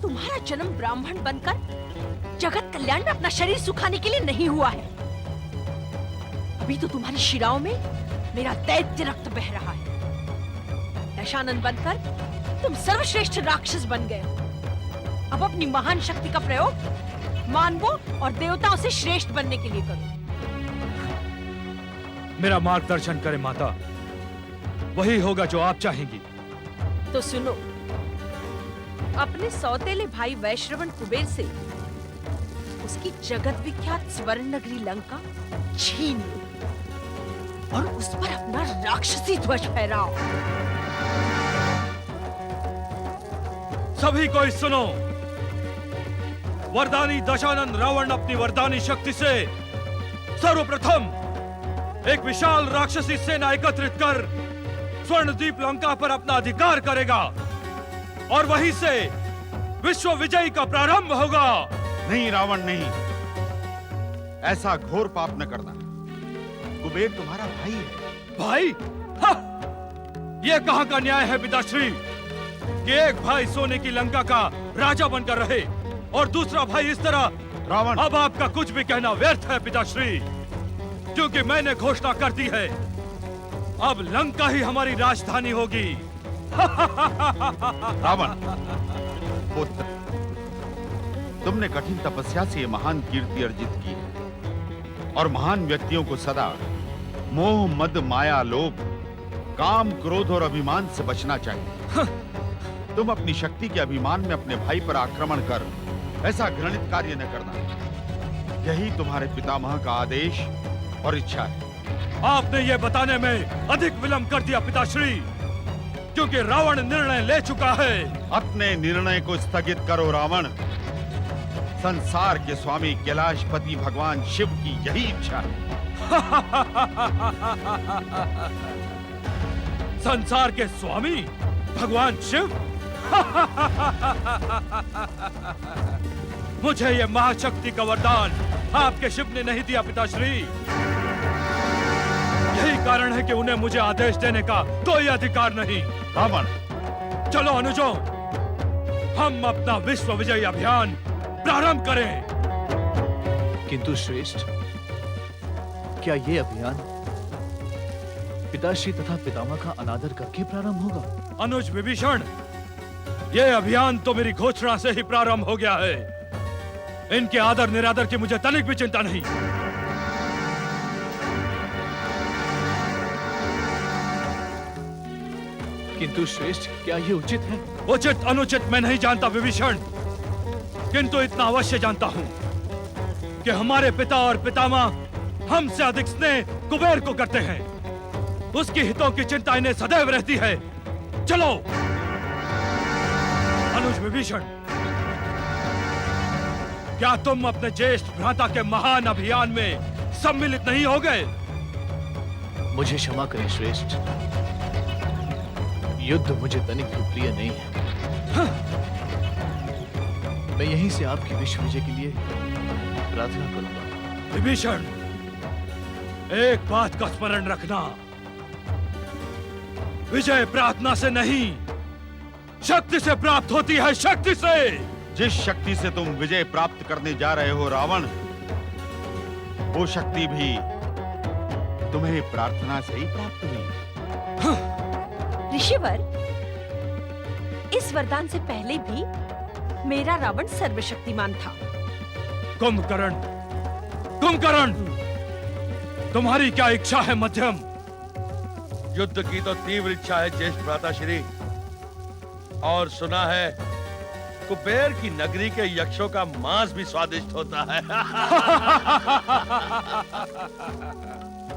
तुम्हारा जन्म ब्राह्मण बनकर जगत कल्याण में अपना शरीर सुखाने के लिए नहीं हुआ है। अभी तो तुम्हारी शिराओं में मेरा दैत्य रक्त बह रहा है। दशानन बनकर तुम सर्वश्रेष्ठ राक्षस बन गए। अब अपनी महान शक्ति का प्रयोग मानवों और देवताओं से श्रेष्ठ बनने के लिए करो। मेरा मार्गदर्शन करें माता, वही होगा जो आप चाहेंगी। तो सुनो, अपने सौतेले भाई वैश्रवण कुबेर से उसकी जगत विख्यात स्वर्ण नगरी लंका छीन लो और उस पर अपना राक्षसी ध्वज फहराओ। सभी कोई सुनो, वरदानी दशानन रावण अपनी वरदानी शक्ति से सर्वप्रथम एक विशाल राक्षसी सेना एकत्रित कर स्वर्णद्वीप लंका पर अपना अधिकार करेगा और वहीं से विश्व विजय का प्रारंभ होगा। नहीं रावण नहीं, ऐसा घोर पाप न करना। कुबेर तुम्हारा भाई है। भाई? यह कहां का न्याय है पिताश्री कि एक भाई सोने की लंका का राजा बनकर रहे और दूसरा भाई इस तरह? रावण, अब आपका कुछ भी कहना व्यर्थ है पिताश्री, क्योंकि मैंने घोषणा कर दी है, अब लंका ही हमारी राजधानी होगी। रावण पुत्र, तुमने कठिन तपस्या से महान कीर्ति अर्जित की है और महान व्यक्तियों को सदा मोह मद माया लोभ काम क्रोध और अभिमान से बचना चाहिए। तुम अपनी शक्ति के अभिमान में अपने भाई पर आक्रमण कर ऐसा घृणित कार्य न करना। यही तुम्हारे पितामह का आदेश और इच्छा है। आपने ये बताने में अधिक विलंब कर दिया पिताश्री, क्योंकि रावण निर्णय ले चुका है। अपने निर्णय को स्थगित करो रावण। संसार के स्वामी कैलाशपति भगवान शिव की यही इच्छा है। संसार के स्वामी भगवान शिव? मुझे ये महाशक्ति का वरदान आपके शिव ने नहीं दिया पिताश्री। यही कारण है कि उन्हें मुझे आदेश देने का कोई अधिकार नहीं। रावण, चलो अनुजों, हम अपना विश्व विजय अभियान प्रारंभ करें। किंतु श्रेष्ठ, क्या ये अभियान पिताश्री तथा पितामह का अनादर करके प्रारंभ होगा? अनुज विभीषण, ये अभियान तो मेरी घोषणा से ही प्रारंभ हो गया है। इनके आदर निरादर की मुझे तनिक भी चिंता नहीं। किंतु श्रेष्ठ, क्या ये उचित है? उचित अनुचित मैं नहीं जानता विभीषण, किंतु इतना अवश्य जानता हूं कि हमारे पिता और पितामह हमसे अधिक स्नेह कुबेर को करते हैं। उसकी हितों की चिंता इन्हें सदैव रहती है। चलो अनुज विभीषण, क्या तुम अपने ज्येष्ठ भ्राता के महान अभियान में सम्मिलित नहीं हो गए? मुझे क्षमा करें श्रेष्ठ, युद्ध मुझे तनिक भी प्रिय नहीं है। मैं यहीं से आपकी विश्व विजय के लिए प्रार्थना करूंगा। विभीषण, एक बात का स्मरण रखना, विजय प्रार्थना से नहीं, शक्ति से प्राप्त होती है, शक्ति से। जिस शक्ति से तुम विजय प्राप्त करने जा रहे हो रावण, वो शक्ति भी तुम्हें प्रार्थना से ही प्राप्त हुई। ऋषिवर, इस वरदान से पहले भी मेरा रावण सर्वशक्तिमान था। कुंभकर्ण, कुंभकर्ण, तुम्हारी क्या इच्छा है मध्यम? युद्ध की तो तीव्र इच्छा है ज्येष्ठ भ्राता श्री, और सुना है कुबेर की नगरी के यक्षों का मांस भी स्वादिष्ट होता है।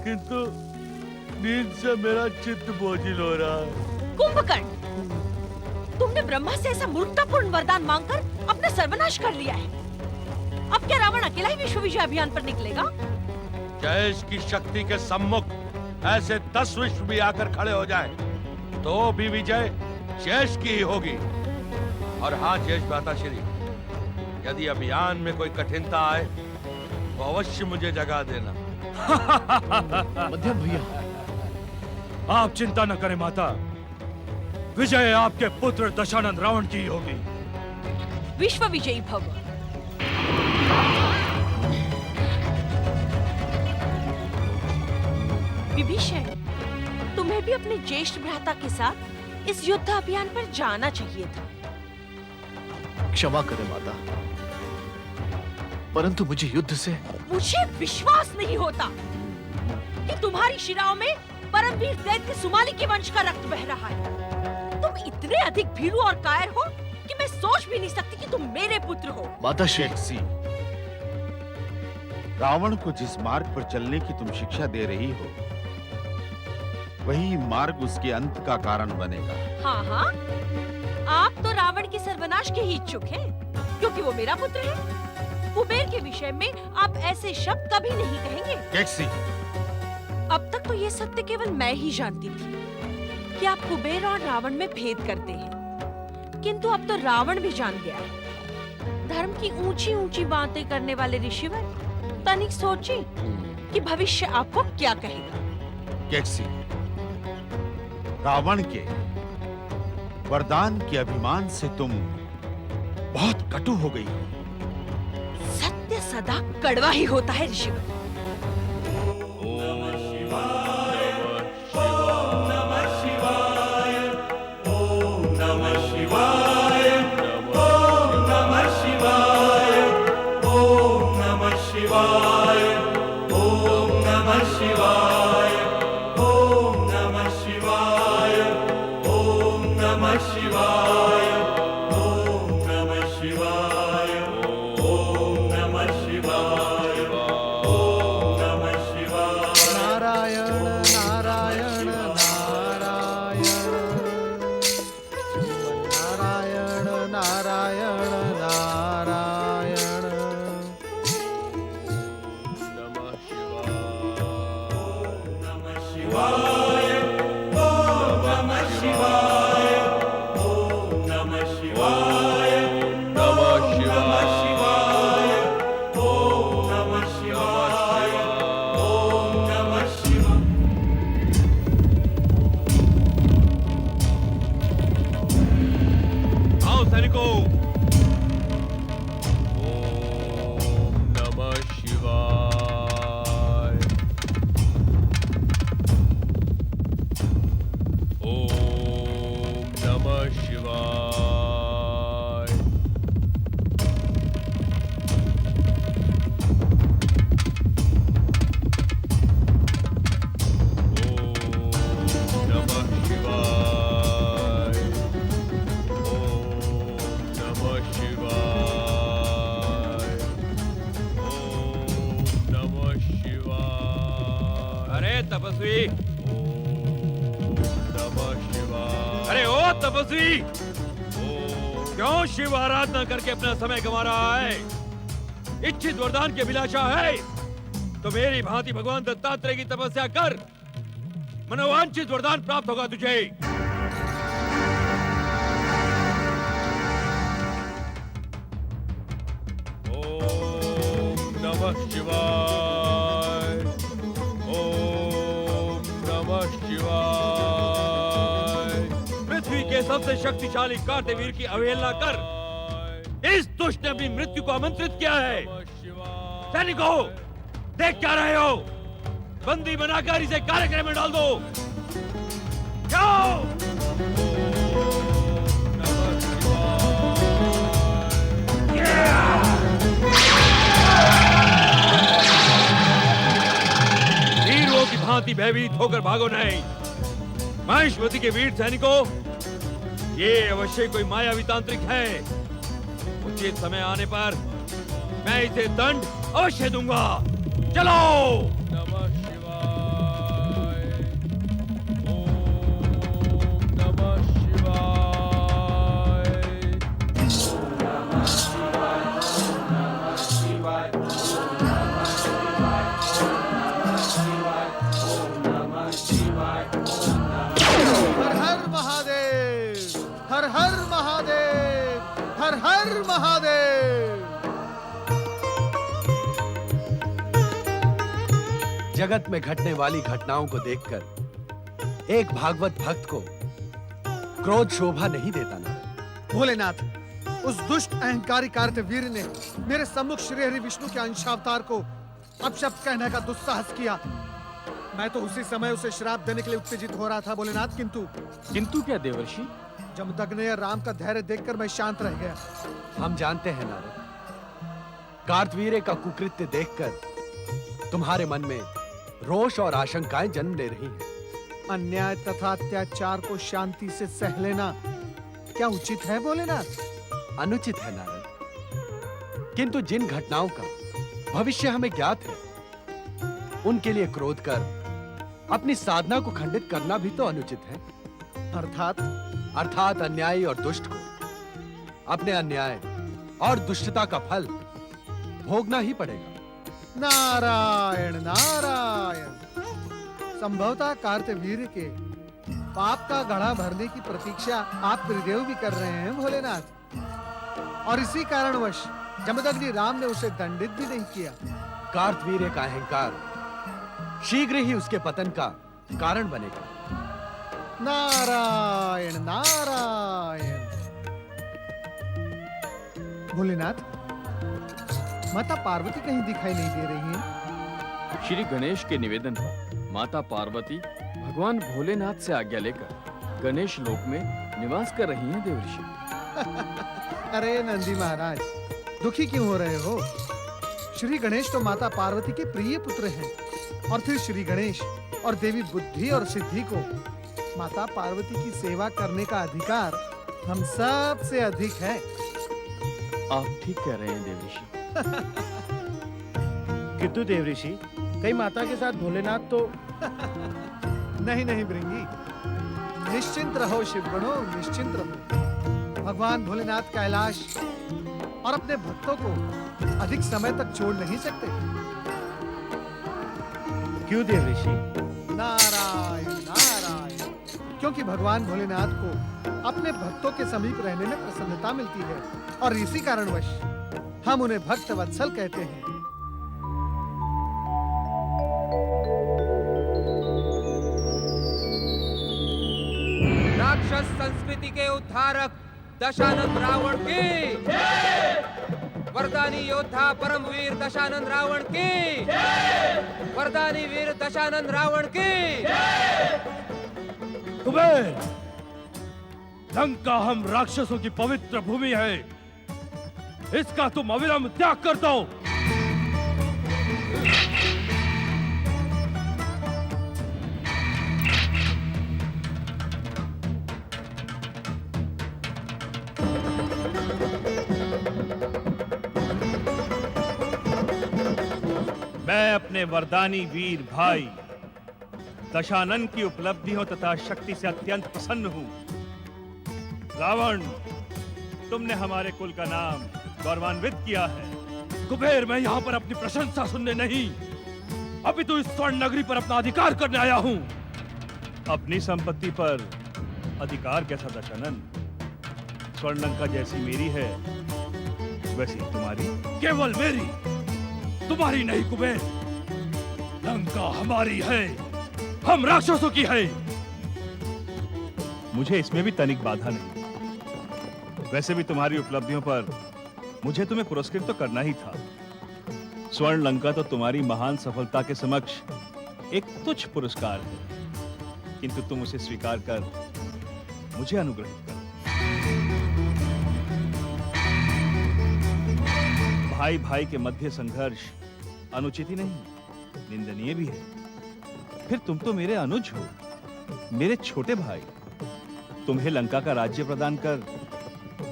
किंतु नींद से मेरा चित्त बोझिल हो रहा है। कुंभकर्ण, तुमने ब्रह्मा से ऐसा मूर्खतापूर्ण वरदान मांगकर अपना सर्वनाश कर लिया है। अब क्या रावण अकेला ही विश्व विजय अभियान पर निकलेगा? जयेश की शक्ति के सम्मुख ऐसे 10 विश्व भी आकर खड़े हो जाएं, तो भी विजय जयेश की ही होगी। और हाँ जयेश भ्राताश्री, यदि अभियान में कोई कठिनता आए तो अवश्य मुझे जगा देना। मध्यम भैया, आप चिंता न करें माता, विजय आपके पुत्र दशानंद रावण की होगी। विश्व विजयी भव। विभीषण, तुम्हें भी अपने ज्येष्ठ भ्राता के साथ इस युद्ध अभियान पर जाना चाहिए था। क्षमा करें माता, परंतु मुझे युद्ध से मुझे विश्वास नहीं होता कि तुम्हारी शिराओं में परमवीर दैत्य सुमाली के वंश का रक्त बह रहा है। तुम इतने अधिक भीरू और कायर हो कि मैं सोच भी नहीं सकती कि तुम मेरे पुत्र हो। माता शेखसी, रावण को जिस मार्ग पर चलने की तुम शिक्षा दे रही हो, वही मार्ग उसके अंत का कारण बनेगा। हाँ हाँ, आप तो रावण के सर्वनाश के ही इच्छुक हैं, क्योंकि वो मेरा पुत्र है। कुबेर के विषय में आप ऐसे शब्द कभी नहीं कहेंगे। कैक्सी, अब तक तो ये सत्य केवल मैं ही जानती थी कि आप कुबेर और रावण में भेद करते हैं, किंतु अब तो रावण भी जान गया है। धर्म की ऊंची ऊंची बातें करने वाले ऋषिवर, तनिक सोची कि भविष्य आपको क्या कहेगा। कैक्सी, रावण के वरदान के अभिमान से तुम बहुत कटु हो गई हो। सत्य सदा कड़वा ही होता है ऋषिवर। तपस्वी, अरे ओ तपस्वी, क्यों शिव आराधना करके अपना समय गंवा रहा है? इच्छित वरदान की अभिलाषा है तो मेरी भांति भगवान दत्तात्रेय की तपस्या कर, मनोवांछित वरदान प्राप्त होगा तुझे। ओम नमः शिवाय, ओम नमः शिवाय। पृथ्वी के सबसे शक्तिशाली कार्तवीर की अवहेलना कर इस दुष्ट ने अपनी मृत्यु को आमंत्रित किया है। सैनिकों, देख क्या रहे हो? बंदी बनाकर इसे कार्यक्रम में डाल दो। जाओ। वीरों की भांति भयभीत होकर भागो नहीं। महेश्वती के वीर सैनिकों, ये अवश्य कोई मायावी तांत्रिक है। उचित समय आने पर मैं इसे दंड अवश्य दूंगा। चलो। नमः शिवाय। ओम नमः शिवाय। हर हर महादेव, हर हर महादेव, हर हर महादेव। जगत में घटने वाली घटनाओं को देखकर एक भागवत भक्त को क्रोध शोभा नहीं देता ना। भोलेनाथ, उस दुष्ट अहंकारी कार्तवीर ने मेरे सम्मुख श्री हरि विष्णु के अंशावतार को अपशब्द कहने का दुस्साहस किया। मैं तो उसी समय उसे श्राप देने के लिए उत्तेजित हो रहा था भोलेनाथ, किंतु क्या देवर्षि? जमदग्नि और राम का धैर्य देखकर मैं शांत रह गया। हम जानते हैं नारद, कार्तवीर्य का कुकृत्य देखकर तुम्हारे मन में रोष और आशंकाएं जन्म ले रही हैं। अन्याय तथा अत्याचार को शांति से सह लेना क्या उचित है भोलेनाथ? अनुचित है नारद, किंतु जिन घटनाओं का भविष्य हमें ज्ञात है, उनके लिए क्रोध कर अपनी साधना को खंडित करना भी तो अनुचित है। अर्थात अन्यायी और दुष्ट को अपने अन्याय और दुष्टता का फल भोगना ही पड़ेगा। नारायण नारायण। संभवतः कार्तवीर्य के पाप का घड़ा भरने की प्रतीक्षा आप त्रिदेव भी कर रहे हैं भोलेनाथ, और इसी कारणवश जमदग्नि राम ने उसे दंडित भी नहीं किया। कार्तवीर्य का अहंकार शीघ्र ही उसके पतन का कारण बनेगा। नारायण नारायण। भोलेनाथ, माता पार्वती कहीं दिखाई नहीं दे रही हैं। श्री गणेश के निवेदन पर माता पार्वती भगवान भोलेनाथ से आज्ञा लेकर गणेश लोक में निवास कर रही हैं देवर्षि। अरे नंदी महाराज, दुखी क्यों हो रहे हो? श्री गणेश तो माता पार्वती के प्रिय पुत्र हैं, और फिर श्री गणेश और देवी बुद्धि और सिद्धि को माता पार्वती की सेवा करने का अधिकार हम सब से अधिक है। आप ठीक कह रहे हैं देवर्षि। किंतु देवऋषि, कई माता के साथ भोलेनाथ तो नहीं नहीं भृंगी, निश्चिंत रहो शिवगणों, निश्चिंत रहो। भगवान भोलेनाथ कैलाश और अपने भक्तों को अधिक समय तक छोड़ नहीं सकते। क्यों देवऋषि? नारायण नारायण। क्योंकि भगवान भोलेनाथ को अपने भक्तों के समीप रहने में प्रसन्नता मिलती है, और इसी कारणवश हम उन्हें भक्त वत्सल कहते हैं। राक्षस संस्कृति के उद्धारक दशानन रावण की, वरदानी योद्धा परमवीर दशानन रावण की, वरदानी वीर दशानन रावण की। कुबेर, लंका हम राक्षसों की पवित्र भूमि है, इसका तुम अविलंब त्याग कर दो। मैं अपने वरदानी वीर भाई दशानन की उपलब्धियों तथा शक्ति से अत्यंत प्रसन्न हूं। रावण, तुमने हमारे कुल का नाम गौरवान्वित किया है। कुबेर, मैं यहाँ पर अपनी प्रशंसा सुनने नहीं, अभी तो इस स्वर्ण नगरी पर अपना अधिकार करने आया हूँ। अपनी संपत्ति पर अधिकार कैसा दशानन? स्वर्णलंका जैसी मेरी है, वैसी तुम्हारी। केवल मेरी, तुम्हारी नहीं कुबेर। लंका हमारी है, हम राक्षसों की है। मुझे इसमें भी तनिक बाधा नहीं। वैसे भी तुम्हारी उपलब्धियों पर मुझे तुम्हें पुरस्कृत तो करना ही था। स्वर्ण लंका तो तुम्हारी महान सफलता के समक्ष एक तुच्छ पुरस्कार है, किंतु तुम उसे स्वीकार कर मुझे अनुग्रहित करो। भाई भाई के मध्य संघर्ष अनुचित ही नहीं, निंदनीय भी है। फिर तुम तो मेरे अनुज हो, मेरे छोटे भाई। तुम्हें लंका का राज्य प्रदान कर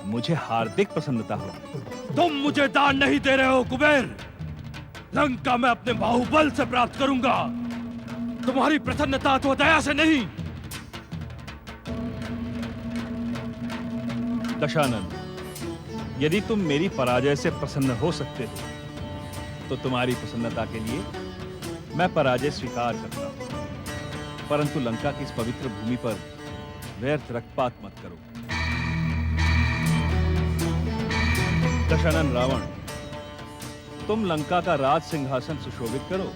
मुझे हार्दिक प्रसन्नता होगी। तुम मुझे दान नहीं दे रहे हो कुबेर। लंका मैं अपने बाहुबल से प्राप्त करूंगा, तुम्हारी प्रसन्नता तो दया से नहीं। दशानन, यदि तुम मेरी पराजय से प्रसन्न हो सकते हो तो तुम्हारी प्रसन्नता के लिए मैं पराजय स्वीकार करता हूं, परंतु लंका की इस पवित्र भूमि पर व्यर्थ रक्तपात मत करो। दशानन रावण, तुम लंका का राज सिंहासन सुशोभित करो,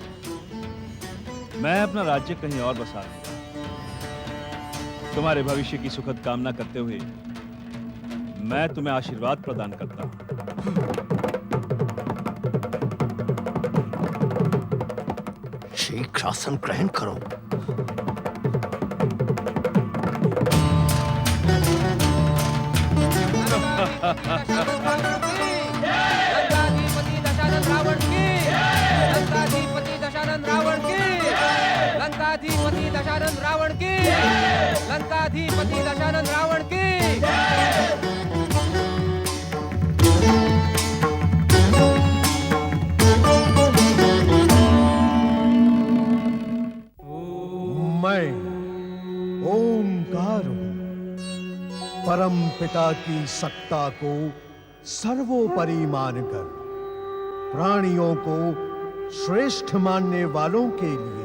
मैं अपना राज्य कहीं और बसा लूंगा। तुम्हारे भविष्य की सुखद कामना करते हुए मैं तुम्हें आशीर्वाद प्रदान करता हूं। शीघ्र आसन ग्रहण करो। लंकाधिपति दशानन रावण की, लंकाधिपति दशानन रावण की, लंकाधिपति दशानन रावण की, लंकाधिपति दशानन रावण की। मैं ओंकार हूं, परम पिता की सत्ता को सर्वोपरि मानकर प्राणियों को श्रेष्ठ मानने वालों के लिए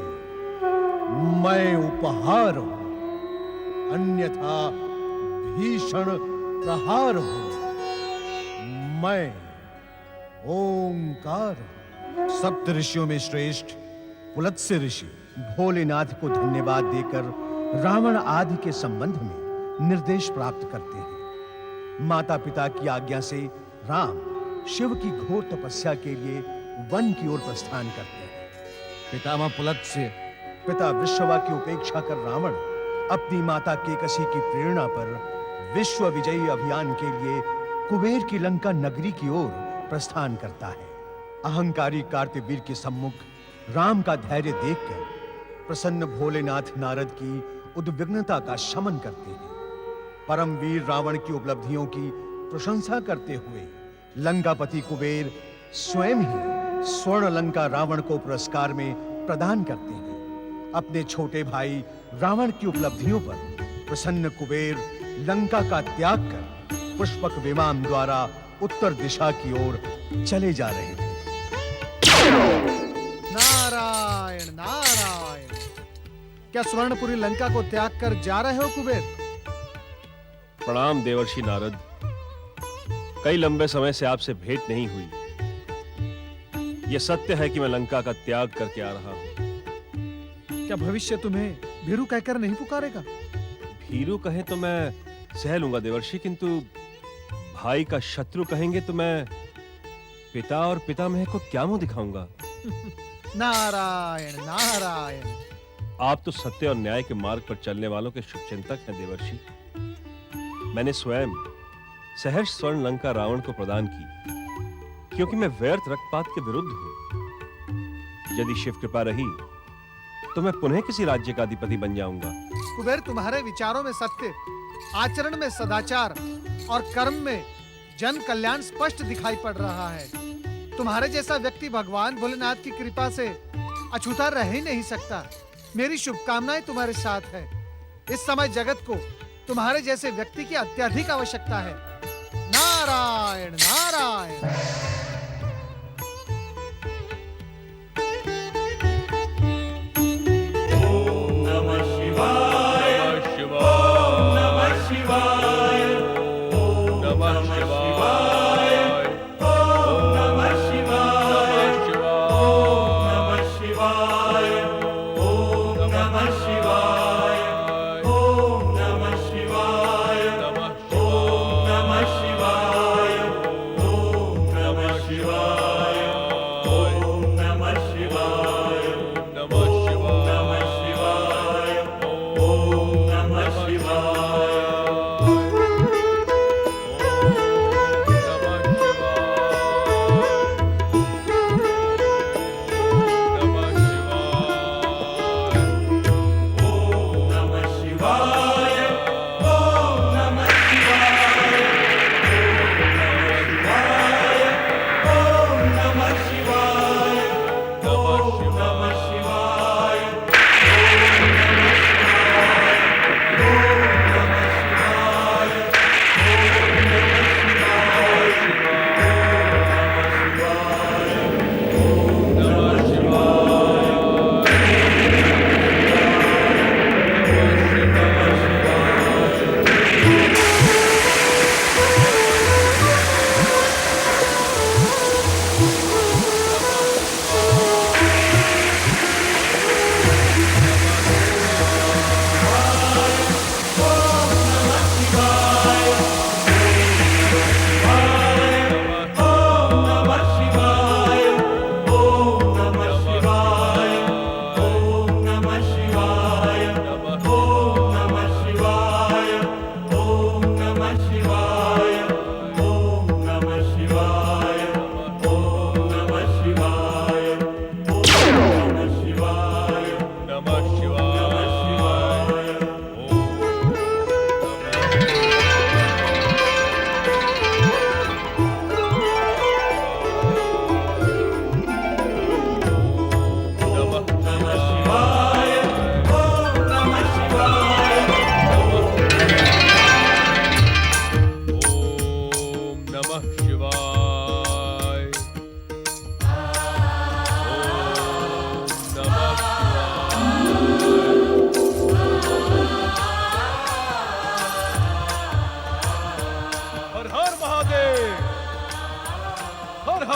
मैं उपहार हूं, अन्यथा भीषण प्रहार हूं। मैं ओंकार हूं। सप्त ऋषियों में श्रेष्ठ पुलत्स्य ऋषि भोलेनाथ को धन्यवाद देकर रावण आदि के संबंध में निर्देश प्राप्त करते हैं। माता पिता की आज्ञा से राम शिव की घोर तपस्या के लिए वन की ओर प्रस्थान करते हैं। पितामह पुलत्स्य पिता विश्रवा की उपेक्षा कर रावण अपनी माता केकसी की प्रेरणा पर विश्व विजयी अभियान के लिए कुबेर की लंका नगरी की ओर प्रस्थान करता है। अहंकारी कार्तवीर के सम्मुख राम का धैर्य देखकर प्रसन्न भोलेनाथ नारद की उद्विग्नता का शमन करते हैं। परमवीर रावण की उपलब्धियों की प्रशंसा करते हुए लंकापति कुबेर स्वयं ही स्वर्ण लंका रावण को पुरस्कार में प्रदान करते हैं। अपने छोटे भाई रावण की उपलब्धियों पर प्रसन्न कुबेर लंका का त्याग कर पुष्पक विमान द्वारा उत्तर दिशा की ओर चले जा रहे थे। नारायण नारायण, क्या स्वर्णपुरी लंका को त्याग कर जा रहे हो कुबेर? प्रणाम देवर्षि नारद, कई लंबे समय से आपसे भेंट नहीं हुई। यह सत्य है कि मैं लंका का त्याग करके आ रहा हूं। क्या भविष्य तुम्हें भीरू कहकर नहीं पुकारेगा? भीरू कहें तो मैं सह लूंगा देवर्षि, किंतु भाई का शत्रु कहेंगे तो मैं पिता और पितामह को क्या मुंह दिखाऊंगा? नारायण नारायण, आप तो सत्य और न्याय के मार्ग पर चलने वालों के शुभचिंतक हैं देवर्षि। मैंने स्वयं सहर्ष स्वर्ण लंका रावण को प्रदान की, क्योंकि मैं व्यर्थ रक्तपात के विरुद्ध हूं। यदि शिव कृपा रही तो मैं पुनः किसी राज्य का अधिपति बन जाऊंगा। कुबेर, तुम्हारे विचारों में सत्य, आचरण में सदाचार और कर्म में जन कल्याण स्पष्ट दिखाई पड़ रहा है। तुम्हारे जैसा व्यक्ति भगवान भोलेनाथ की कृपा से अछूता रह ही नहीं सकता। मेरी शुभकामनाएं तुम्हारे साथ है। इस समय जगत को तुम्हारे जैसे व्यक्ति की अत्यधिक आवश्यकता है। नारायण नारायण।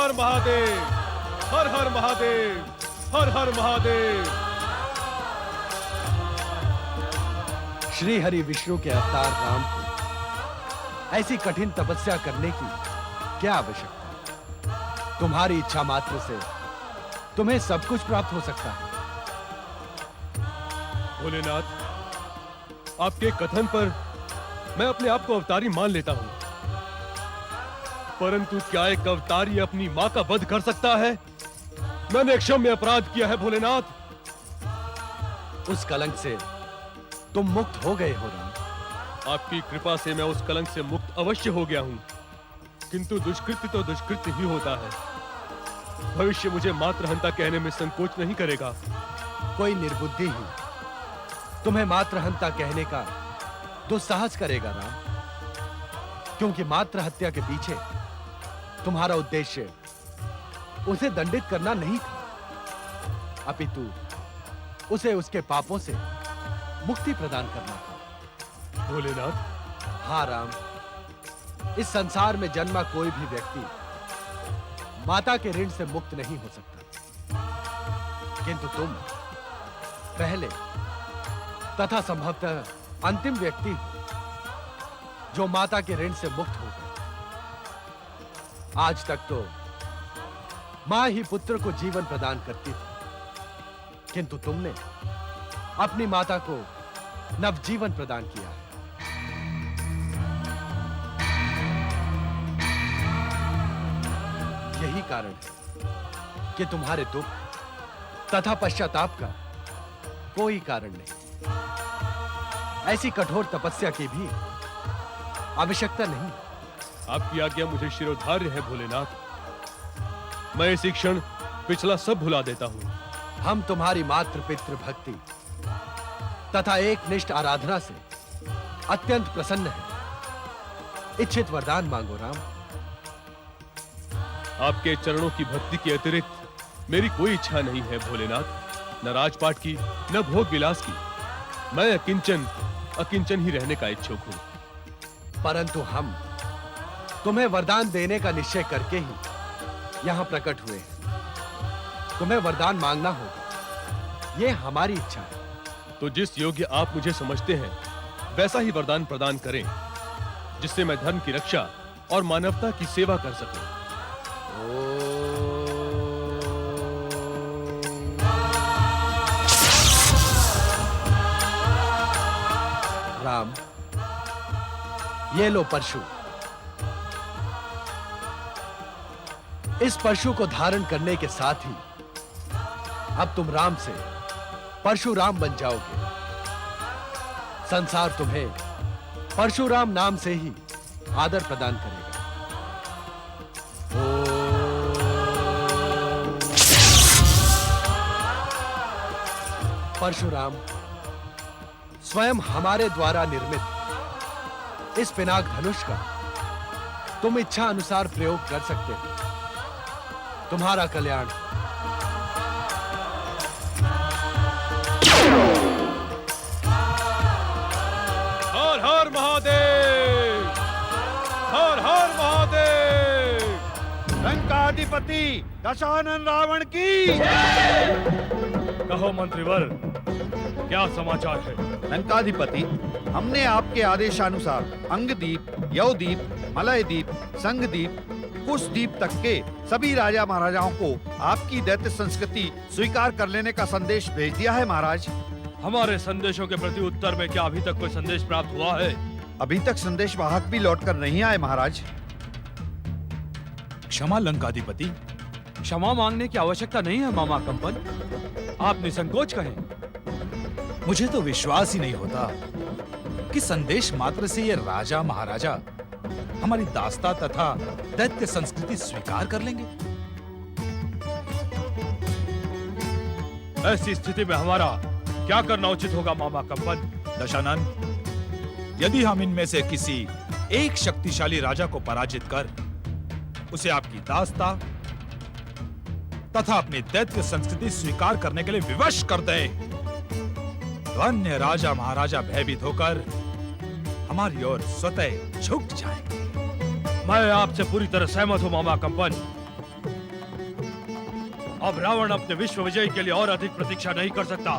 हर महादेव, हर हर महादेव, हर हर महादेव। श्री हरि विष्णु के अवतार राम को ऐसी कठिन तपस्या करने की क्या आवश्यकता? तुम्हारी इच्छा मात्र से तुम्हें सब कुछ प्राप्त हो सकता है। भोलेनाथ, आपके कथन पर मैं अपने आप को अवतारी मान लेता हूं, परंतु क्या एक अवतारी अपनी मां का वध कर सकता है? मैंने एक क्षम्य अपराध किया है भोलेनाथ। उस कलंक से तुम मुक्त हो गए हो राम। आपकी कृपा से मैं उस कलंक से मुक्त अवश्य हो गया हूं, किंतु दुष्कृत्य तो दुष्कृत्य ही होता है। भविष्य मुझे मातृहंता कहने में संकोच नहीं करेगा। कोई निर्बुद्धि ही तुम्हें मातृहंता कहने का दुस्साहस करेगा राम, क्योंकि मातृ हत्या के पीछे तुम्हारा उद्देश्य उसे दंडित करना नहीं था, अपितु उसे उसके पापों से मुक्ति प्रदान करना था। भोलेनाथ, हाँ राम, इस संसार में जन्मा कोई भी व्यक्ति माता के ऋण से मुक्त नहीं हो सकता, किंतु तुम पहले तथा संभवतः अंतिम व्यक्ति हो जो माता के ऋण से मुक्त हो गए। आज तक तो मां ही पुत्र को जीवन प्रदान करती थी, किंतु तुमने अपनी माता को नवजीवन प्रदान किया है। यही कारण है कि तुम्हारे दुख तथा पश्चाताप का कोई कारण नहीं। ऐसी कठोर तपस्या की भी आवश्यकता नहीं। आपकी आज्ञा मुझे शिरोधार्य है भोलेनाथ। मैं इसी क्षण पिछला सब भुला देता हूं। हम तुम्हारी मातृ पितृ भक्ति तथा एक निष्ठ आराधना से अत्यंत प्रसन्न हैं। इच्छित वरदान मांगो राम। आपके चरणों की भक्ति के अतिरिक्त मेरी कोई इच्छा नहीं है भोलेनाथ, न राजपाट की न भोग विलास की। मैं अकिंचन ही रहने का इच्छुक हूं। परंतु हम तुम्हें वरदान देने का निश्चय करके ही यहां प्रकट हुए हैं। तुम्हें वरदान मांगना होगा, यह हमारी इच्छा है। तो जिस योग्य आप मुझे समझते हैं वैसा ही वरदान प्रदान करें, जिससे मैं धर्म की रक्षा और मानवता की सेवा कर सकूं। राम, ये लो परशु। इस परशु को धारण करने के साथ ही अब तुम राम से परशुराम बन जाओगे। संसार तुम्हें परशुराम नाम से ही आदर प्रदान करेगा। परशुराम स्वयं हमारे द्वारा निर्मित इस पिनाक धनुष का तुम इच्छा अनुसार प्रयोग कर सकते हो। तुम्हारा कल्याण। हर हर महादेव, हर हर महादेव। लंकाधिपति दशानन रावण की। कहो मंत्रीवर, क्या समाचार है? लंकाधिपति, हमने आपके आदेशानुसार अंगदीप, यवदीप, मलयदीप, संगदीप, कुशदीप तक के सभी राजा महाराजाओं को आपकी दैत्य संस्कृति स्वीकार कर लेने का संदेश भेज दिया है महाराज। हमारे संदेशों के प्रति उत्तर में क्या अभी तक कोई संदेश प्राप्त हुआ है? अभी तक संदेश वाहक भी लौटकर नहीं आए महाराज। क्षमा लंकाधिपति, क्षमा मांगने की आवश्यकता नहीं है मामा कंपन। आप निसंकोच कहें। मुझे तो विश्वास ही नहीं होता कि संदेश मात्र से ये राजा महाराजा हमारी दास्ता तथा दैत्य संस्कृति स्वीकार कर लेंगे। ऐसी स्थिति में हमारा क्या करना उचित होगा मामा कंपन? दशानन, यदि हम इनमें से किसी एक शक्तिशाली राजा को पराजित कर उसे आपकी दास्ता तथा अपनी दैत्य संस्कृति स्वीकार करने के लिए विवश कर दें, तो अन्य राजा महाराजा भयभीत होकर हमारी ओर स्वतः झुक जाएंगे। मैं आपसे पूरी तरह सहमत हूं मामा कंपन। अब रावण अपने विश्व विजय के लिए और अधिक प्रतीक्षा नहीं कर सकता।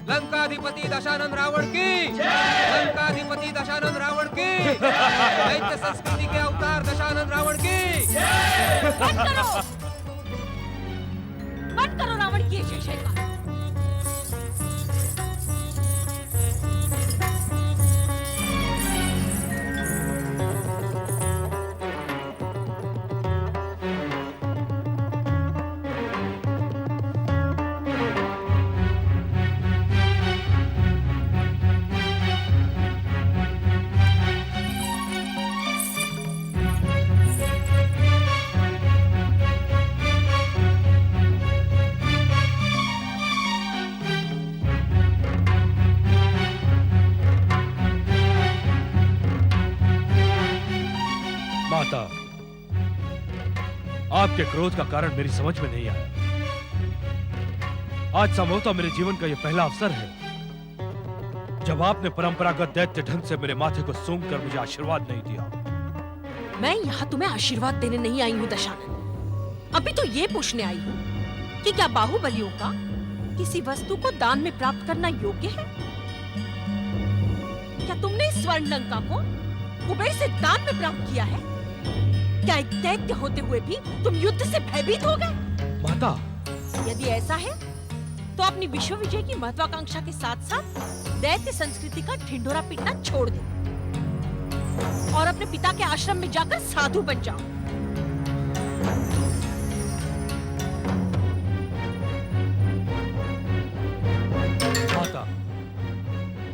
लंकाधिपति दशानन रावण की, लंकाधिपति दशानन रावण की, दैत्य संस्कृति के अवतार दशानन रावण की। बंद करो रावण की ये जय जयकार। माता, आपके क्रोध का कारण मेरी समझ में नहीं आया। आज संभवतः मेरे जीवन का यह पहला अवसर है जब आपने परंपरागत दैत्य ढंग से मेरे माथे को सूंघ कर मुझे आशीर्वाद नहीं दिया। मैं यहाँ तुम्हें आशीर्वाद देने नहीं आई हूँ दशानन। अभी तो ये पूछने आई हूँ कि क्या बाहुबलियों का किसी वस्तु को दान में प्राप्त करना योग्य है? क्या तुमने इस स्वर्ण लंका को कुबेर से दान में प्राप्त किया है? क्या एक दैत्य होते हुए भी तुम युद्ध से भयभीत हो गए? माता, यदि ऐसा है तो अपनी विश्व विजय की महत्वाकांक्षा के साथ साथ दैत्य संस्कृति का ढिंढोरा पीटना छोड़ दो और अपने पिता के आश्रम में जाकर साधु बन जाओ। माता,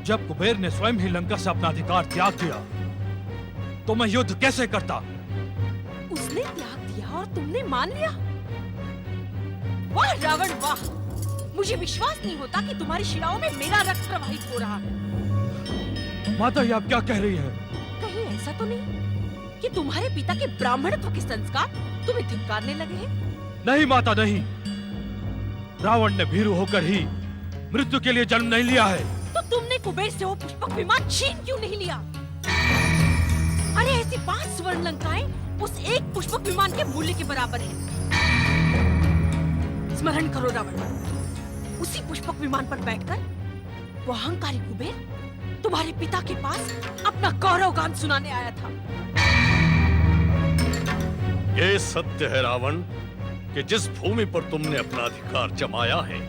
जब कुबेर ने स्वयं ही लंका से अपना अधिकार त्याग दिया तो मैं युद्ध कैसे करता? उसने त्याग दिया और तुमने मान लिया? वाह रावण वाह! मुझे विश्वास नहीं होता कि तुम्हारी शिराओं में मेरा रक्त प्रवाहित हो रहा है। माता, ये आप क्या कह रही हैं? कहीं ऐसा तो नहीं कि तुम्हारे पिता के ब्राह्मणत्व के संस्कार तुम्हें धिक्कारने लगे हैं? नहीं माता, नहीं। रावण ने भीरू होकर ही मृत्यु के लिए जन्म नहीं लिया है। तो तुमने कुबेर से वो पुष्पक विमान छीन क्यों नहीं लिया? अरे ऐसी 5 स्वर्ण लंकाएं उस एक पुष्पक विमान के मूल्य के बराबर है। स्मरण करो रावण, उसी पुष्पक विमान पर बैठकर वो अहंकारी कुबेर तुम्हारे पिता के पास अपना गौरव गान सुनाने आया था। ये सत्य है रावण कि जिस भूमि पर तुमने अपना अधिकार जमाया है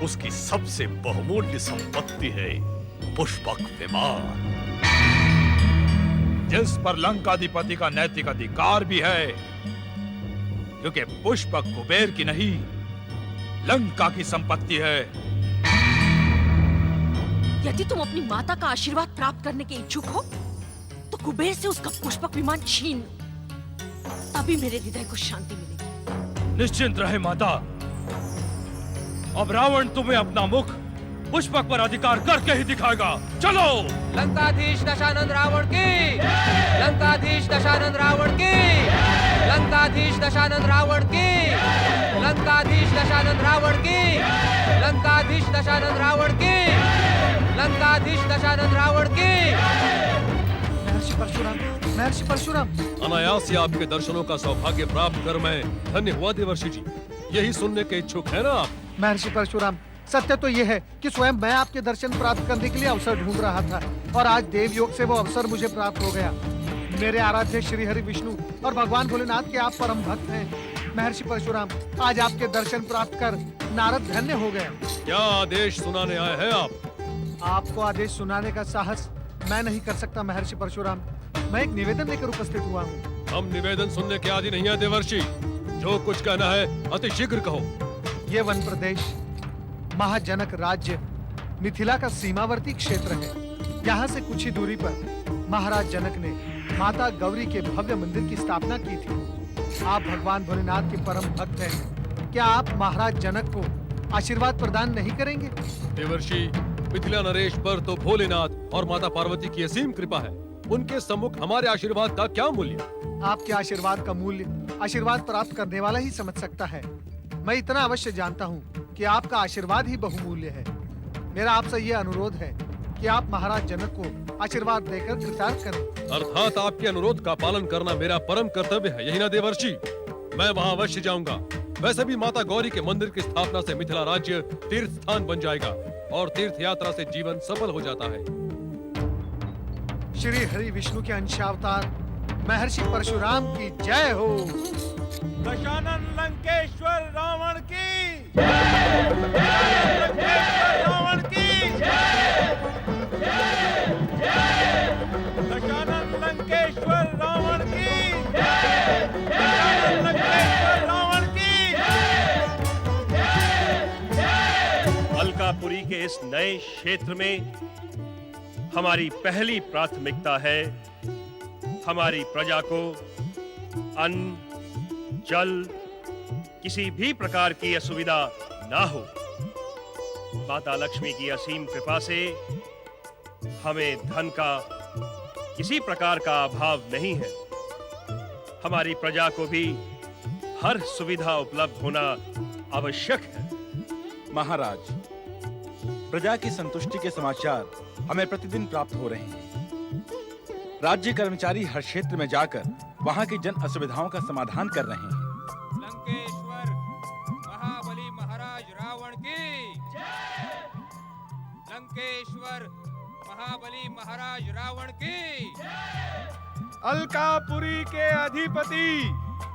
उसकी सबसे बहुमूल्य संपत्ति है पुष्पक विमान, जिस पर लंकाधिपति का नैतिक अधिकार भी है, क्योंकि पुष्पक कुबेर की नहीं लंका की संपत्ति है। यदि तुम अपनी माता का आशीर्वाद प्राप्त करने के इच्छुक हो तो कुबेर से उसका पुष्पक विमान छीन लो, तभी मेरे हृदय को शांति मिलेगी। निश्चिंत रहे माता, अब रावण तुम्हें अपना मुख पुष्पक पर अधिकार करके ही दिखाएगा। चलो! लंकाधीश दशानन रावण की, लंकाधीश दशानन रावण की, लंकाधीश दशानन रावण की, लंकाधीश दशानन रावण की, लंकाधीश दशानन रावण की, लंकाधीश दशानन रावण की। महर्षि परशुराम, महर्षि परशुराम। अनायास ही आपके दर्शनों का सौभाग्य प्राप्त कर मैं धन्य हुआ देवर्षि जी। यही सुनने के इच्छुक है ना आप? महर्षि परशुराम, सत्य तो यह है कि स्वयं मैं आपके दर्शन प्राप्त करने के लिए अवसर ढूंढ रहा था और आज देव योग से वो अवसर मुझे प्राप्त हो गया। मेरे आराध्य श्री हरि विष्णु और भगवान भोलेनाथ के आप परम भक्त हैं। महर्षि परशुराम, आज आपके दर्शन प्राप्त कर नारद धन्य हो गया। क्या आदेश सुनाने आए हैं आप? आपको आदेश सुनाने का साहस मैं नहीं कर सकता महर्षि परशुराम। मैं एक निवेदन लेकर उपस्थित हुआ हूँ। हम निवेदन सुनने के आदि नहीं है देवर्षि। जो कुछ कहना है अति शीघ्र कहो। ये वन प्रदेश महाजनक राज्य मिथिला का सीमावर्ती क्षेत्र है। यहाँ से कुछ ही दूरी पर महाराज जनक ने माता गौरी के भव्य मंदिर की स्थापना की थी। आप भगवान भोलेनाथ के परम भक्त हैं। क्या आप महाराज जनक को आशीर्वाद प्रदान नहीं करेंगे? देवर्षि, मिथिला नरेश पर तो भोलेनाथ और माता पार्वती की असीम कृपा है। उनके सम्मुख हमारे आशीर्वाद का क्या मूल्य? आपके आशीर्वाद का मूल्य आशीर्वाद प्राप्त करने वाला ही समझ सकता है। मैं इतना अवश्य जानता हूँ कि आपका आशीर्वाद ही बहुमूल्य है। मेरा आपसे यह अनुरोध है कि आप महाराज जनक को आशीर्वाद देकर कृतार्थ करें। अर्थात आपके अनुरोध का पालन करना मेरा परम कर्तव्य है, यही ना देवर्षि? मैं वहाँ अवश्य जाऊंगा। वैसे भी माता गौरी के मंदिर की स्थापना से मिथिला राज्य तीर्थ स्थान बन जाएगा और तीर्थ यात्रा से जीवन सफल हो जाता है। श्री हरि विष्णु के अंशावतार महर्षि परशुराम की जय हो। दशानन लंकेश्वर रावण की लंकेश्वर रावण की दशानन लंकेश्वर रावण की दशानन लंकेश्वर रावण की। अलकापुरी के इस नए क्षेत्र में हमारी पहली प्राथमिकता है हमारी प्रजा को अन्न, जल, किसी भी प्रकार की असुविधा ना हो। माता लक्ष्मी की असीम कृपा से हमें धन का किसी प्रकार का अभाव नहीं है। हमारी प्रजा को भी हर सुविधा उपलब्ध होना आवश्यक है। महाराज, प्रजा की संतुष्टि के समाचार हमें प्रतिदिन प्राप्त हो रहे हैं। राज्य कर्मचारी हर क्षेत्र में जाकर वहां की जन असुविधाओं का समाधान कर रहे हैं। लंकेश्वर महाबली महाराज रावण की लंकेश्वर महाबली महाराज रावण की। अलकापुरी के अधिपति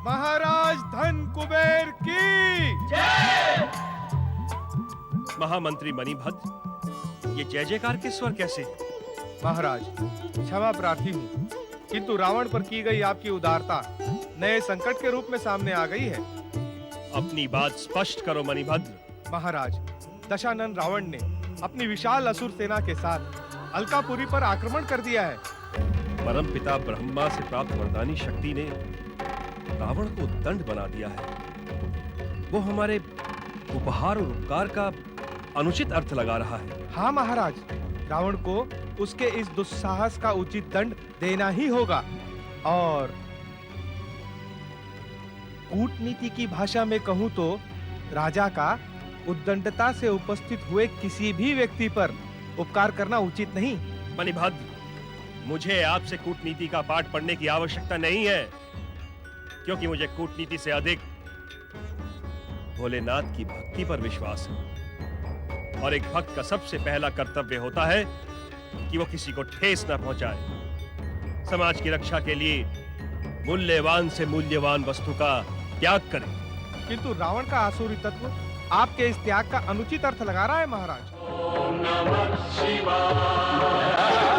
महाराज धन कुबेर की। महामंत्री मणिभद्र, ये जय जयकार के स्वर कैसे? महाराज, क्षमा प्रार्थी हूँ, किंतु रावण पर की गई आपकी उदारता नए संकट के रूप में सामने आ गई है। अपनी बात स्पष्ट करो मणिभद्र। महाराज, दशानन रावण ने अपनी विशाल असुर सेना के साथ अलकापुरी पर आक्रमण कर दिया है। परमपिता ब्रह्मा से प्राप्त वरदानी शक्ति ने रावण को दंड बना दिया है। वो हमारे उपहार और उपकार का अनुचित अर्थ लगा रहा है। हाँ महाराज, रावण को उसके इस दुस्साहस का उचित दंड देना ही होगा। और कूटनीति की भाषा में कहूं तो राजा का उद्दंडता से उपस्थित हुए किसी भी व्यक्ति पर उपकार करना उचित नहीं। मणिभद्र, मुझे आपसे कूटनीति का पाठ पढ़ने की आवश्यकता नहीं है, क्योंकि मुझे कूटनीति से अधिक भोलेनाथ की भक्ति पर विश्वास है। और एक भक्त का सबसे पहला कर्तव्य होता है कि वो किसी को ठेस न पहुंचाए। समाज की रक्षा के लिए मूल्यवान से मूल्यवान वस्तु का त्याग करें। किंतु रावण का आसुरी तत्व आपके इस त्याग का अनुचित अर्थ लगा रहा है महाराज। ओम नमः शिवाय।